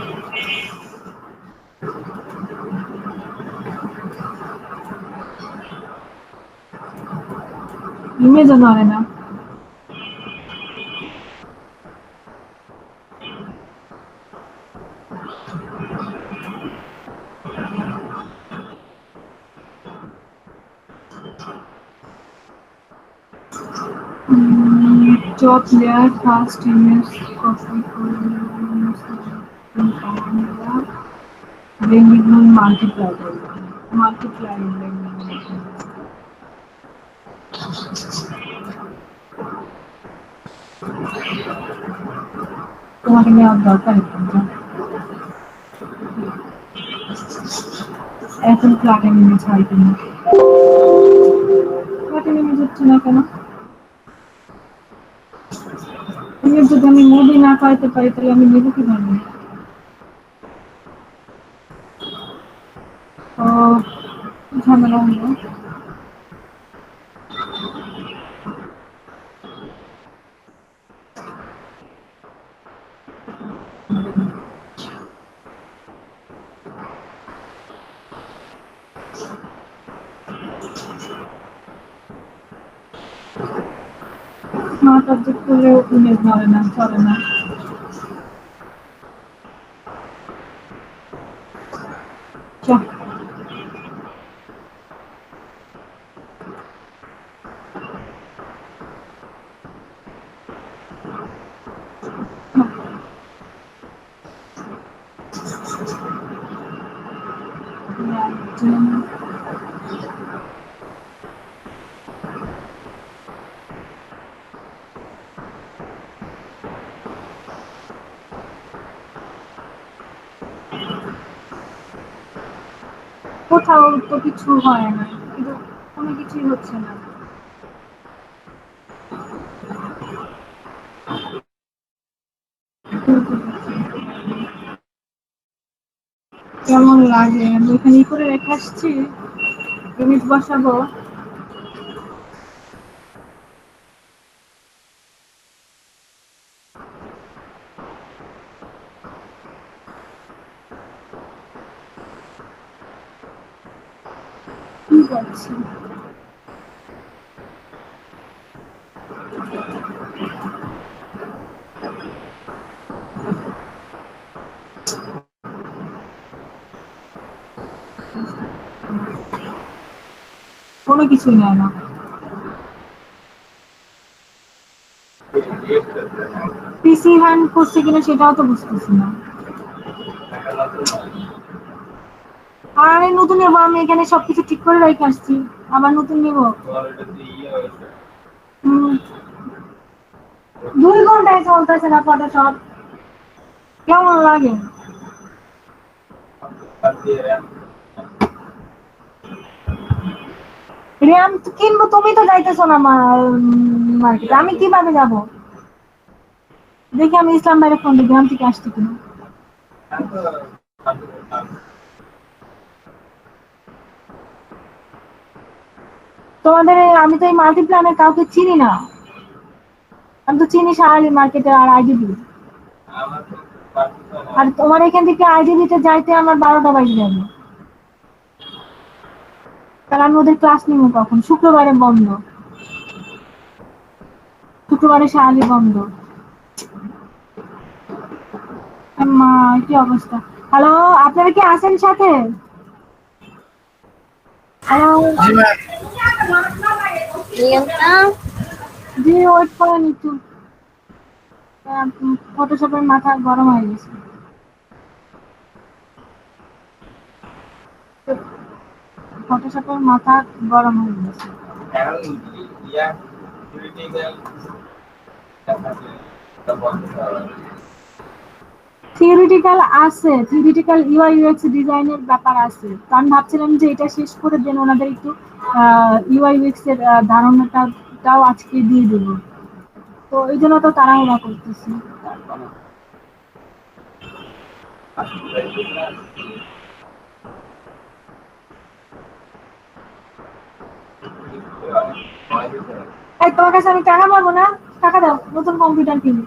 ইমেজও ধরে না। Top layer fast image copy bringing on multiply তোমাকে নেওয়ার দরকার এখন প্লাগইন ইমেজ হয় কিনা, প্লাগইন ইমেজ হচ্ছে না কেন? ইমেজ যদি আমি মুভি না পাইতে পারি তাহলে আমি নেবো কিভাবে? ও ঝামেলা হলো। স্মার্ট অবজেক্ট করলেও ইমেজ ধরে না, চলে না। চল কোথাও তো কিছু হয় না, কিন্তু কোনো কিছুই হচ্ছে না। কেমন লাগে? আমি এখানে করে রেখে আসছি, ইমেজ বসাবো। কি করছি? কোনো কিছুই নেয় না। পিসি হ্যান্ড করছে কিনা সেটাও তো বুঝতেছি না। আর আমি নতুন নেবো, আমি এখানে সবকিছু ঠিক করে রেখে আসছি, আবার নতুন নেবো। 2 ঘন্টায় চলতেছে না ফটোশপ, কেমন লাগে? র্যাম কিনবো, তুমি তো যাইতেছো না মার্কেটে, আমি কিভাবে যাব? দেখি আমি ইসলাম ভাইয়ের ফোন দিই, গ্রাম থেকে আসছি কিনা। তোমাদের আমি তো এই মাল্টিপ্ল্যানে কাউকে চিনি না, আমি তো চিনি শাহালি মার্কেটে আর আইডিবি, আর তোমার এখান থেকে আইডিবিতে যাইতে আমার 12টা বাজে যাবে। তাহলে আমি ওদের ক্লাস নিব কখন? শুক্রবারে বন্ধ, শুক্রবারে শাহালি বন্ধ। মা কি অবস্থা? হ্যালো, আপনারা কি আছেন সাথে? হ্যালো জি, ওয়েট করেন একটু, ফটোশপের মাথা গরম হয়ে গেছে। ফটোশপের মাথা গরম হয়ে গেছে। থিওরিটিক্যাল আছে, থিওরিটিক্যাল ইউআই ইউএক্স ডিজাইনের ব্যাপার আছে, তো আমি ভাবছিলাম যে এটা শেষ করে দেন ওনাদের একটু ইউআই ইউএক্স এর ধারণাটাও আজকে দিয়ে দেবো, তো এই জন্য তো তাড়াহুড়া করতেছি। তোমার কাছে আমি টাকা পাবো না? টাকা দাও, নতুন কম্পিউটার কিনি।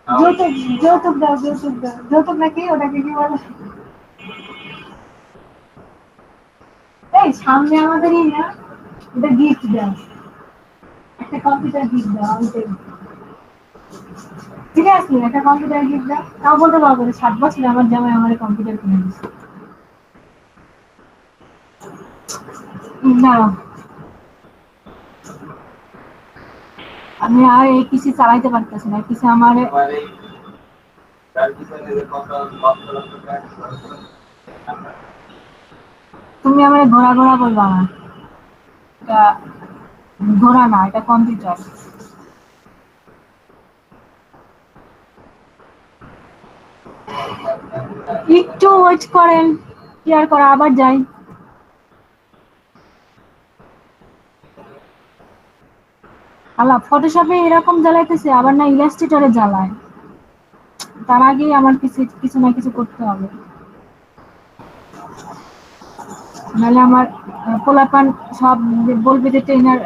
যৌতুক, যৌতুক দাও, যৌতুক দাও। যৌতুক নাকি ওটাকে কি বলে? এই সামনে আমাদেরই না, এটা গিফট দাও, একটা কম্পিউটার গিফট দাও। আমি দেব। ঠিক আছে, একটা কম্পিউটার গিফট দাও। তাও বলতে পারবো যে 7 বছরে আমার জামাই আমার কম্পিউটার কিনে দিচ্ছে। না, আমি আর এই পিসি চালাইতে পারতেছি না। পিসি আমার আমার এই তার পিছনে যে কত লক্ষ লক্ষ টাকা খরচ করে, তুমি আমার ঘোরা ঘোরা বলবা না, এটা ঘোরা না, এটা কম্পিউটার। একটু ওয়েট করেন, কি আর করা, আবার যাই। আল্লাহ, ফটোশপে এরকম জ্বালাইতেছে, আবার না ইলাস্ট্রেটরে জ্বালায়। তার আগেই আমার কিছু কিছু না কিছু করতে হবে, নাহলে আমার পোলাপান সব বলবে যে ট্রেনার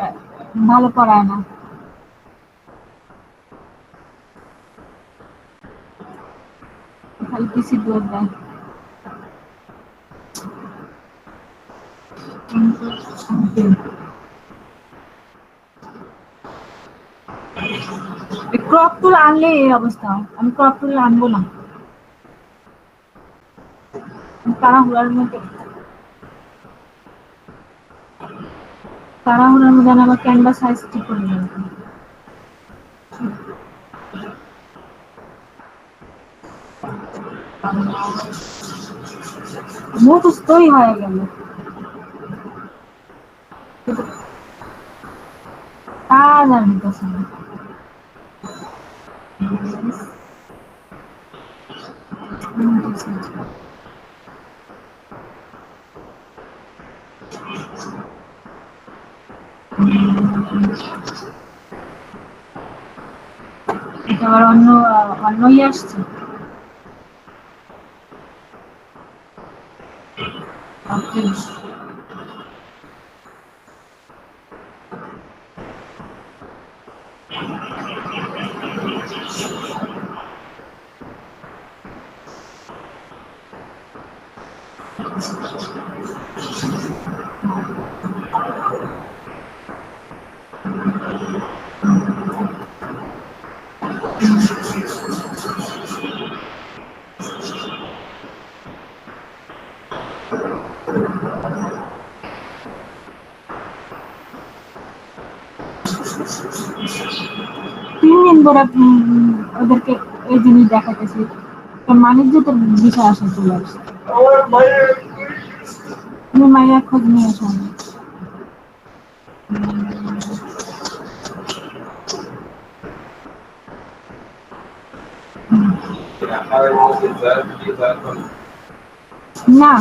ভালো পড়ায় না। খালি পিসি দৌড় দেয়। ক্রপ টুল আনলে এই অবস্থা হয়। আমি ক্রপ টুল আনবো না, তাড়াহুড়ার মধ্যে আমার ক্যানভাস সাইজ ঠিক করে নেব। মুখস্থই হয়ে গেল, কাজ আর দিতেছে না। এটা আবার অন্যই আসছে। তিন দিন ধরে ওদেরকে এই জিনিস দেখাতেছি, মানিজ্যতের বিষয় আসে চলে আসছে। তুমি মায়ের খোঁজ নিয়ে আসো। আমার মধ্যে স্যার কি স্যার না,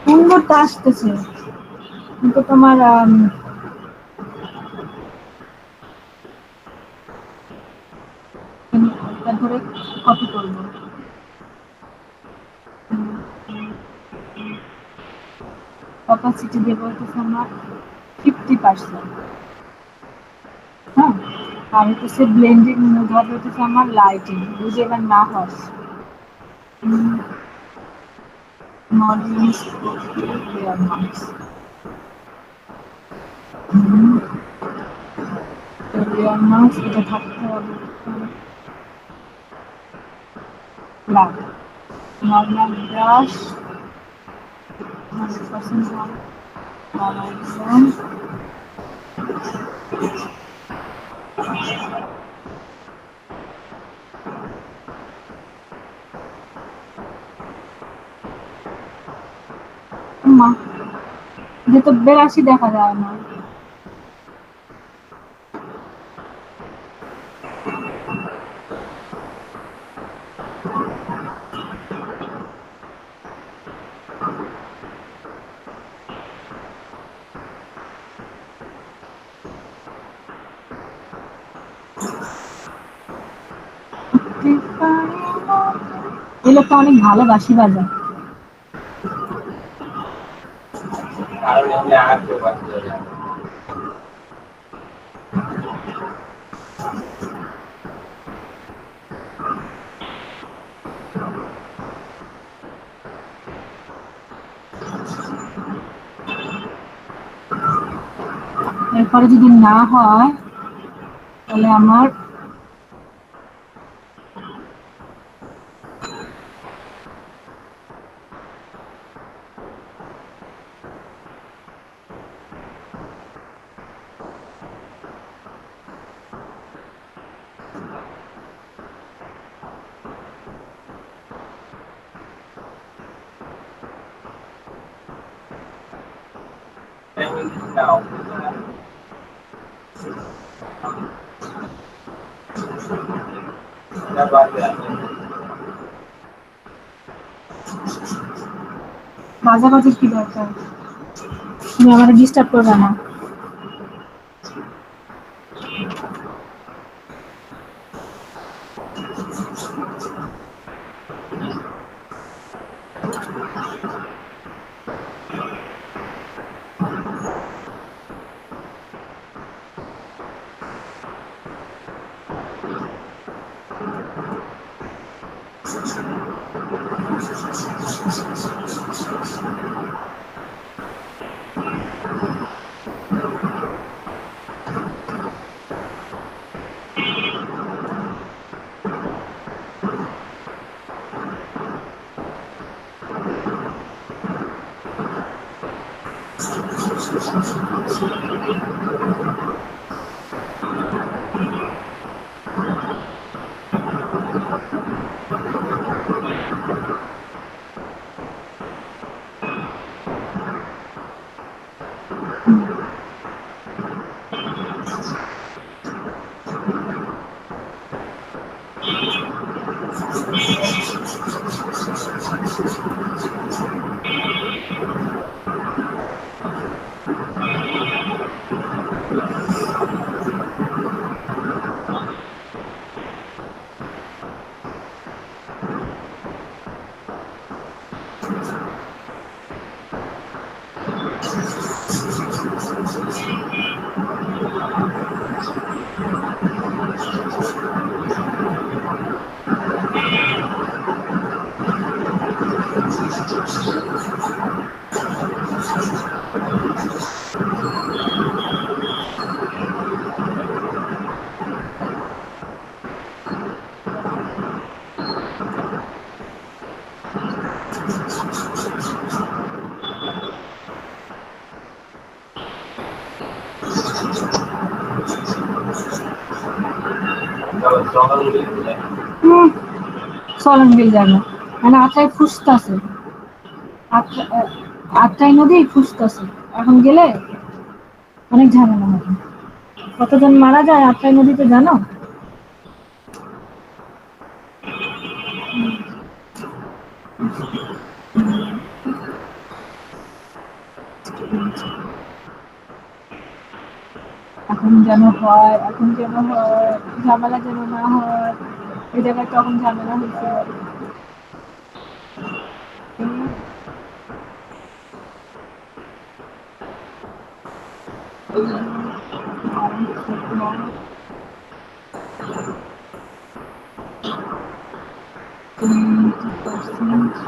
সুন্দরটা আসতেছে, কিন্তু তোমার ধরে কপি করবো। অপাসিটি দেবো হচ্ছে আমার 50%। হ্যাঁ, আর হচ্ছে ব্লেন্ডিং ধরবে হচ্ছে আমার লাইটিং, যদি এবার না হয় modelling clear marks clear marks এটা থাকতে হবে। ব্ল্যাক নর্মাল ব্রাশ 100% মা, যে তো 82 দেখা যায় না। এই লোকটা অনেক ভালোবাসি বাজায়। কারণ এমনি আর কেউ বাঁচতে পারে না। এরপরে যদি না হয় তাহলে আমার নাও এটা বাদ দেন। মাঝামাঝি কি দরকার? তুমি আমার ডিস্টার্ব করবে না। জঙ্গল উঠে যায়। চলন বিল যাবে মানে আটটায় ফুসতেছে, আটটায় নদী ফুসতেছে, এখন গেলে অনেক ঝামেলা হবে। কতজন মারা যায় আটটায় নদীতে জানো? এখন যেন হয়, এখন যেন হয়, ঝামেলা যেন না হয়। এই জায়গায় তখন ঝামেলা হয়েছে।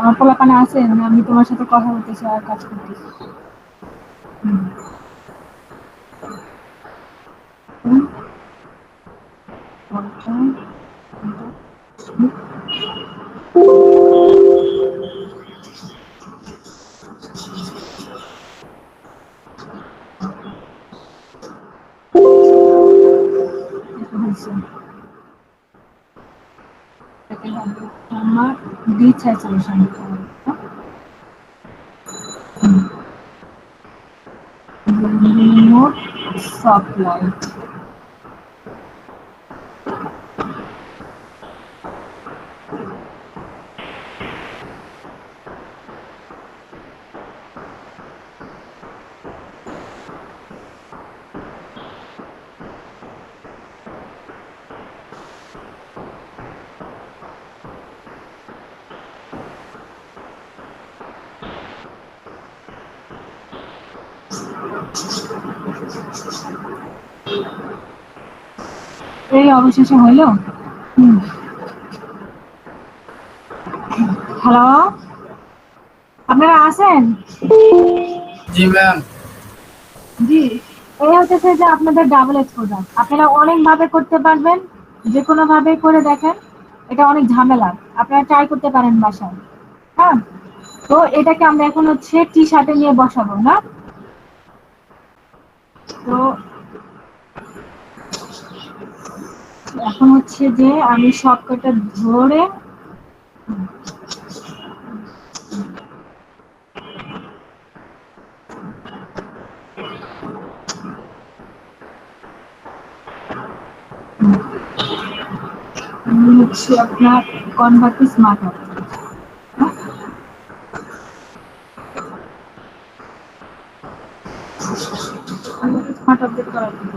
আমার পোলাপানে আছে না, আমি তোমার সাথে কথা বলতেছি আর কাজ করতেছি। হুম। হুম। আমার ডিছাই সলিউশন দিতে হবে। রিমোট সাপ্লাই এই অবশেষে হইল। হ্যালো, আপনারা আছেন? জি ম্যাম। জি, এই হচ্ছে যে আপনাদের ডাবল এক্সপোজার আপনারা অনেক ভাবে করতে পারবেন, যে কোনো ভাবে করে দেখেন। এটা অনেক ঝামেলা, আপনারা ট্রাই করতে পারেন বাসায়। হ্যাঁ, তো এটাকে আমরা এখন হচ্ছে টি শার্টে নিয়ে বসাবো না। তো এখন হচ্ছে যে আমি সব কটা ধরে হচ্ছে আপনার কনভার্ট স্মার্ট হবে। স্মার্ট আপডেট করার জন্য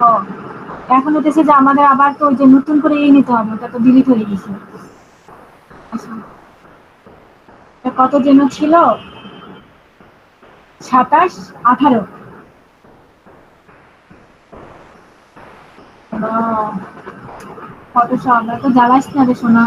তো এখন হচ্ছে যে আমাদের আবার তো ওই যে নতুন করে এই নিতে হবে, ওটা তো ডিলিট হয়ে গেছে। আচ্ছা, এটা কত যেন ছিল, 27, 18। কত সব তো জ্বালাইস না রে সোনা।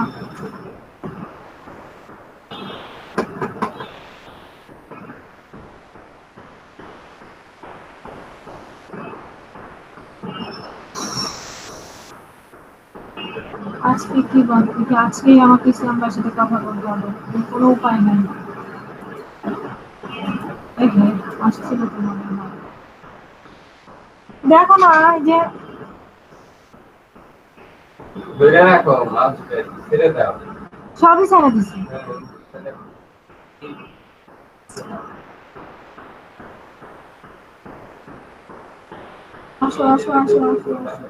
আজকে কি বলতে কি আজকেই আমাকে ইসলামবার সাথে কথা বলতে হবে, কোনো উপায় নাই। আসছিল তো মনে হয়, দেখো না এই যে ধরে রাখো, লাস্টে ছেড়ে দাও। সবই ছেড়ে দিছি। আসো আসো আসো আসো আসো।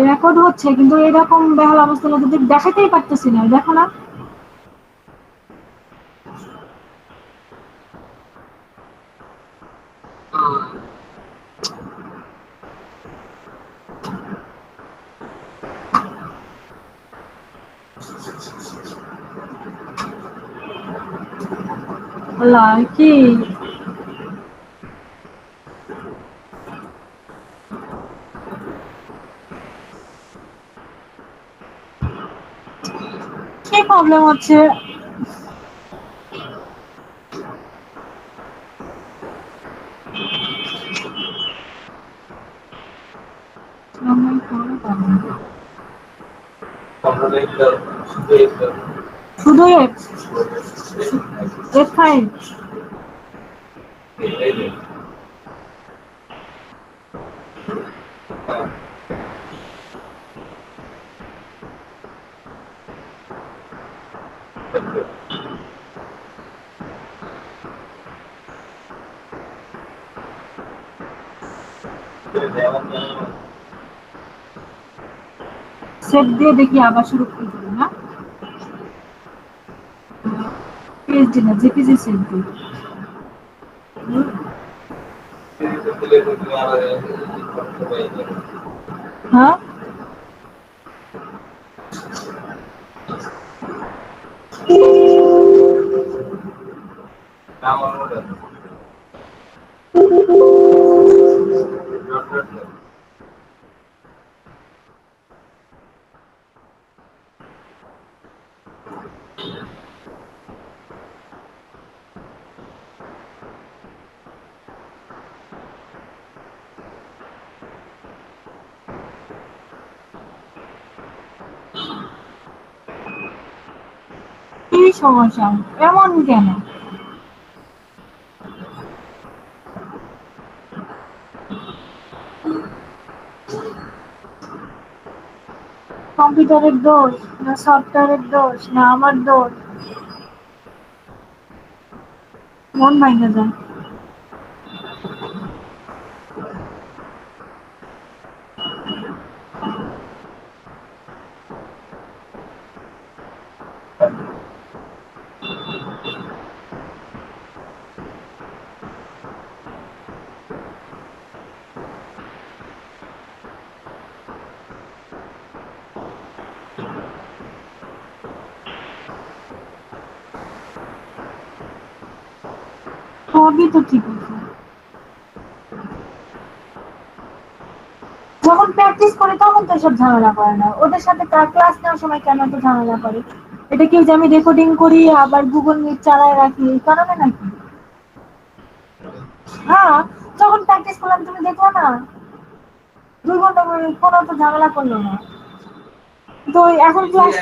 রেকর্ড হচ্ছে কিন্তু এরকম বেহাল অবস্থা যদি দেখাতেই পারতেছি না, দেখো না। আল্লাহ কি কি প্রবলেম হচ্ছে? শুধু F5 সেট দিয়ে দেখি আবার শুরু করে দিই না। পিএইচডি না, জেপিজি সেট দিই। হ্যাঁ কি সমস্যা এমন কেন? কম্পিউটারের দোষ না সফটওয়্যারের দোষ না আমার দোষ? মন ভাঙা যায়। সবই তো ঠিক আছে। যখন প্র্যাকটিস করে তখন তো সব ঝামেলা করে না। ওদের সাথে ক্লাস নেওয়ার সময় কেন তো ঝামেলা করে? এটা কি যে আমি রেকর্ডিং করি আবার গুগল মিট চালায় রাখি এই কারণে নাকি? হ্যাঁ, যখন প্র্যাকটিস করলাম তুমি দেখো না, 2 ঘন্টা কোনো তো ঝামেলা করলো না। তো এখন ক্লাস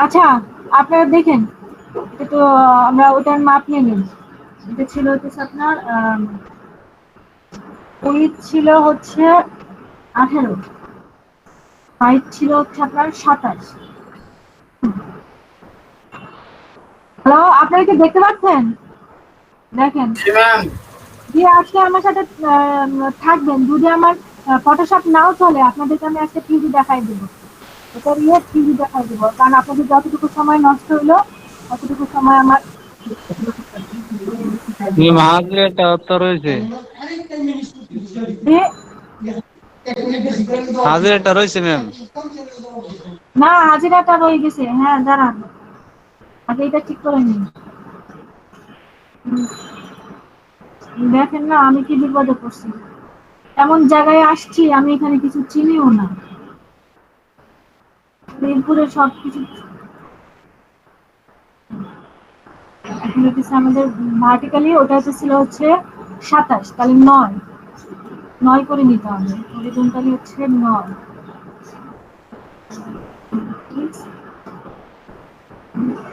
আচ্ছা, আপনারা দেখেন এটা তো আমরা ওটার মাপ নিয়ে নিই। এটা ছিল হচ্ছে আপনার উইথ ছিল হচ্ছে 18, হাইট ছিল হচ্ছে আপনার 27। হ্যালো, আপনারা কি দেখতে পাচ্ছেন? দেখেন যে আজকে আমার সাথে থাকবেন, যদি আমার ফটোশপ নাও চলে আপনাদেরকে আমি আজকে 3D দেখাই দেবো। এটা নিয়ে 3D দেখাই দেবো, কারণ আপনাদের যতটুকু সময় নষ্ট হইলো ততটুকু সময় আমার হাজিরাটা তো রয়েছে, হাজিরাটা রয়েছে ম্যাম। না, হাজিরাটা রয়ে গেছে। হ্যাঁ দাঁড়ান, আগে এটা ঠিক করে নিন। দেখেন না আমি কি বিপদে পড়ছি, এমন জায়গায় আসছি আমি এখানে কিছু চিনিও না, মিরপুরে সবকিছু। এখন হচ্ছে আমাদের ভার্টিক্যালি ওটা ছিল হচ্ছে 27, তাহলে 9 করে নিতে হবে। হরিজন্টালি হচ্ছে 9,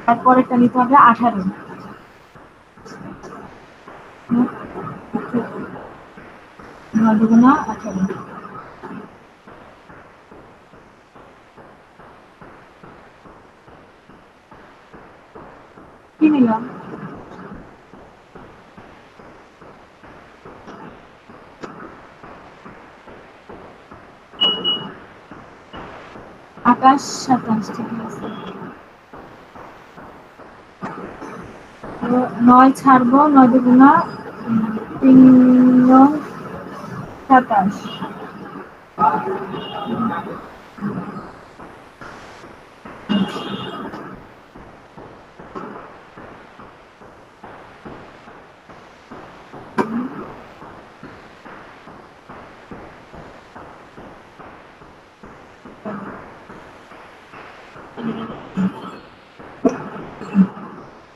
তারপরেরটা নিতে হবে 18, 9 দুগুণা 18। কি নিলাম? আকাশ 27, ঠিক আছে। 9 ছাড়বো, 9 দুগুণা 3, 27।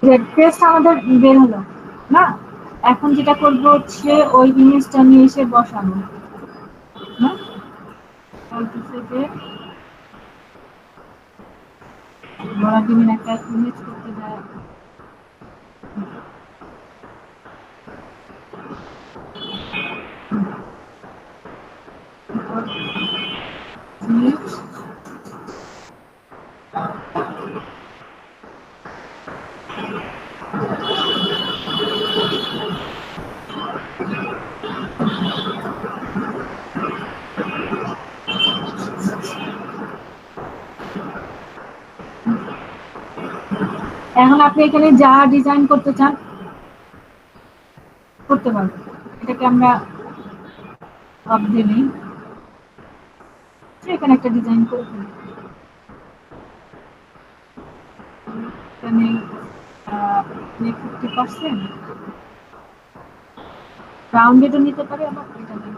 রেড পেস্ট আমাদের বের হলো না। এখন যেটা করবো হচ্ছে ওই ইমেজটা নিয়ে এসে বসানো, না বলতেছে যে বড় দিনের একটা ইমেজ করতে দেয়। এখন আপনি এখানে যা ডিজাইন করতে চান করতে পারবেন। এটাকে আমরা অফ দিয়ে নিই, এখানে একটা ডিজাইন করে ফেলি। এখানে 50% রাউন্ডেডও নিতে পারি, আবার এটা নেই।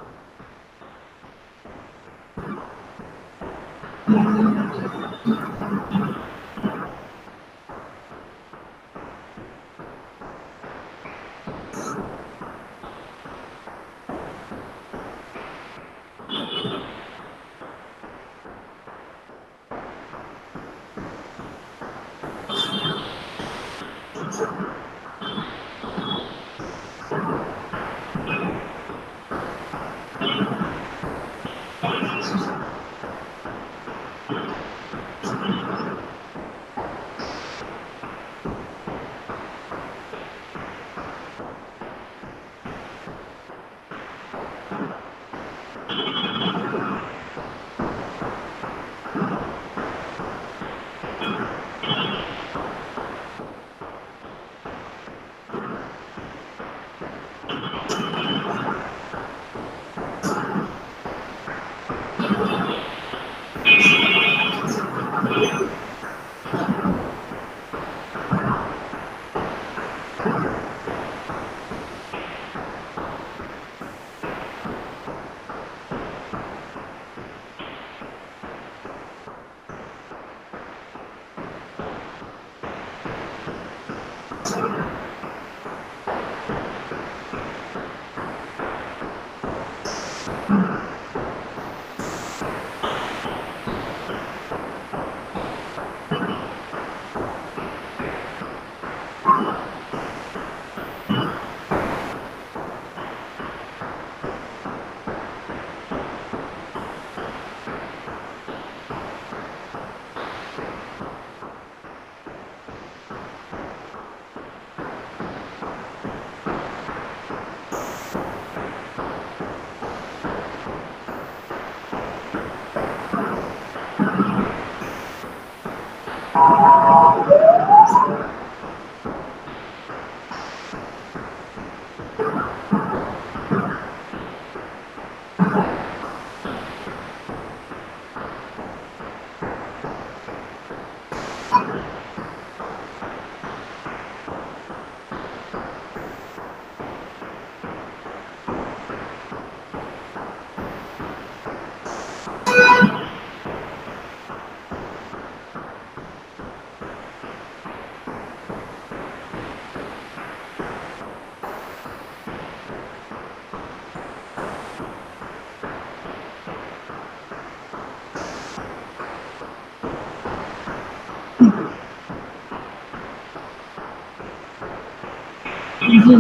জি,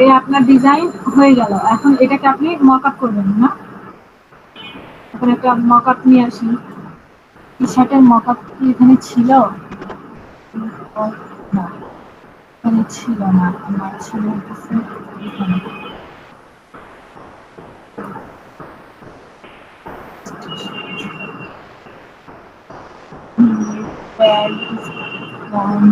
এই আপনার ডিজাইন হয়ে গেল। এখন এটাকে আপনি মক আপ করবেন না? এখন একটা মক আপ নিয়ে আসি। টি শার্টের মক আপ কি এখানে ছিল? না, এখানে ছিল না। আমার ছিল হচ্ছে এখানে। Where is one?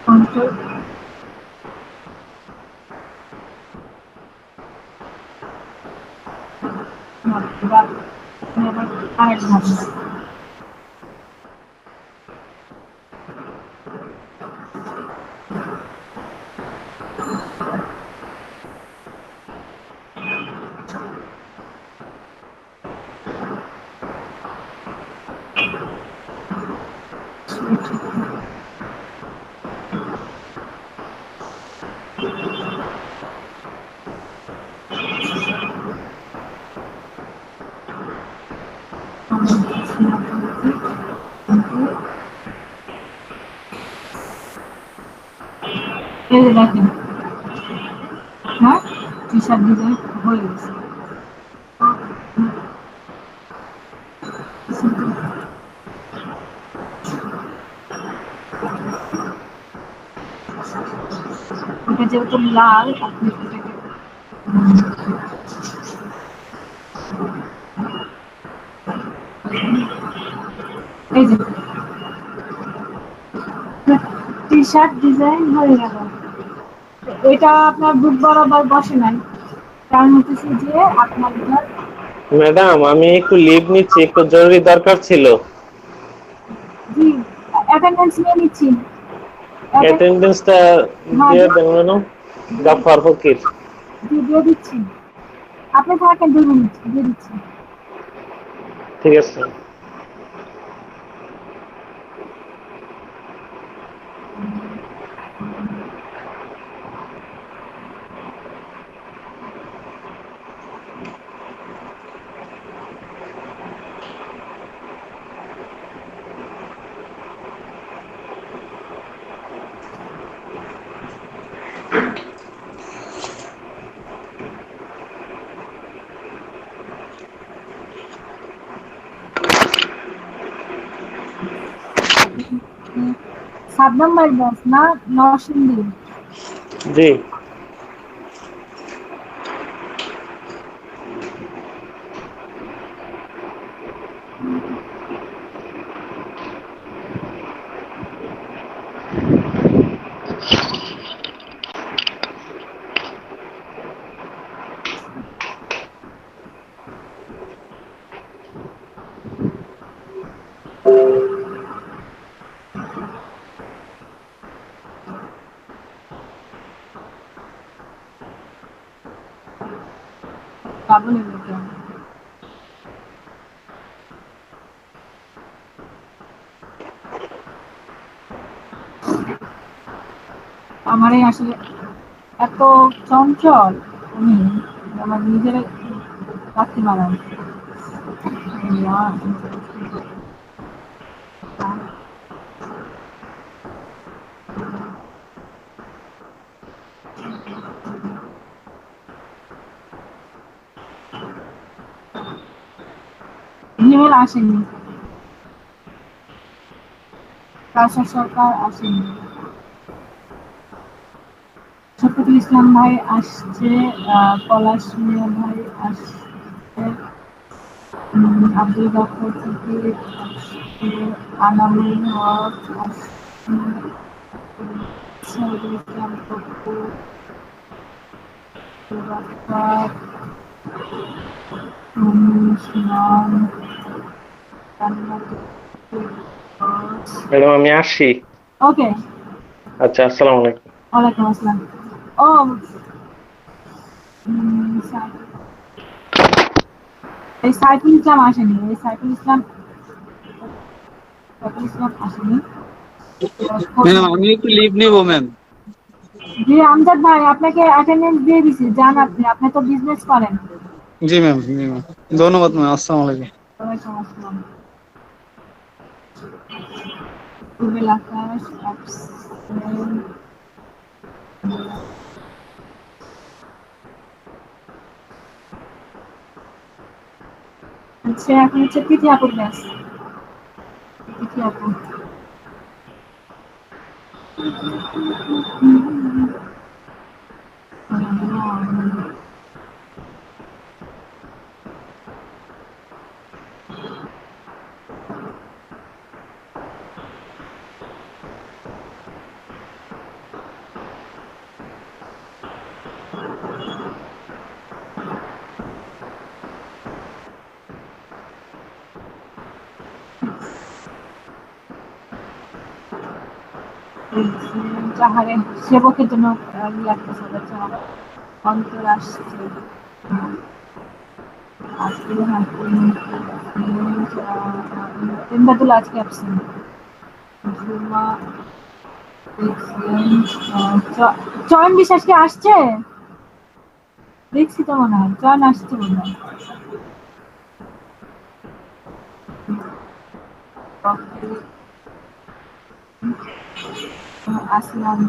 Control. No, but never add numbers. এই যে দেখেন, হ্যাঁ, টি শার্ট ডিজাইন হয়ে গেছে। ওটা যেহেতু লাল, আপনি এটাকে এই যে টি শার্ট ডিজাইন হয়ে গেল। এটা আপনার বুক বরাবর বসে নাই, কারণ হচ্ছে যে আপনার এটার ম্যাডাম আমি একটু লিভ নিচ্ছি, একটু জরুরি দরকার ছিল। জি অ্যাটেন্ডেন্স নিয়ে নিচ্ছি। অ্যাটেন্ডেন্সটা হ্যাঁ, দিয়ে দেন ম্যাডাম। গাফার ফকির। জি দিয়ে দিচ্ছি। আপনি থাকেন 2 মিনিট, দিয়ে দিচ্ছি। ঠিক আছে। সাদ্দাম বাইবাস না নরসিংদী? জি পাগল হয়ে গেছে। আমারই আসলে এত চঞ্চল উনি, আমার নিজের রাখতে মারান। ইমেল আসেনি, কাউসার সরকার আসেনি। 36 ইসলাম ভাই আসছে, পলাশ মিয়া ভাই আসছে, আব্দুল গফর থেকে আসছে, আনামুল হক আসছে, শহীদুল ইসলাম পপ্পু, রাফাত, সুমন, জান্নাত, ম্যাডাম আমি আসি। ওকে, আচ্ছা, আসসালামু আলাইকুম। ওয়ালাইকুম আসসালাম। ও এই সাইফুল ইসলাম আসেনি, সাইফুল ইসলাম আসেনি। ম্যাম আমি একটু লিভ নিব ম্যাম। জি আমজাদ ভাই, আপনাকে অ্যাটেন্ডেন্স দিয়ে দিছি, যান আপনি তো বিজনেস করেন। জি ম্যাম, জি ম্যাম, ধন্যবাদ ম্যাম, আসসালামু আলাইকুম। ওয়ালাইকুম আসসালাম। রুবেল আকাশ absent, আচ্ছা এখন হচ্ছে তিথি আপু ক্লাস। তিথি আপু যাহারে সেবকের জন্য লাগতেছে, অন্তর আসছে, আজকে এমদাদুল আজকে অ্যাবসেন্ট, ঝুমা চয়ন বিশ্বাস কি আসছে? দেখছি তো মনে হয় চয়ন আসছে মনে হয়। আসলাম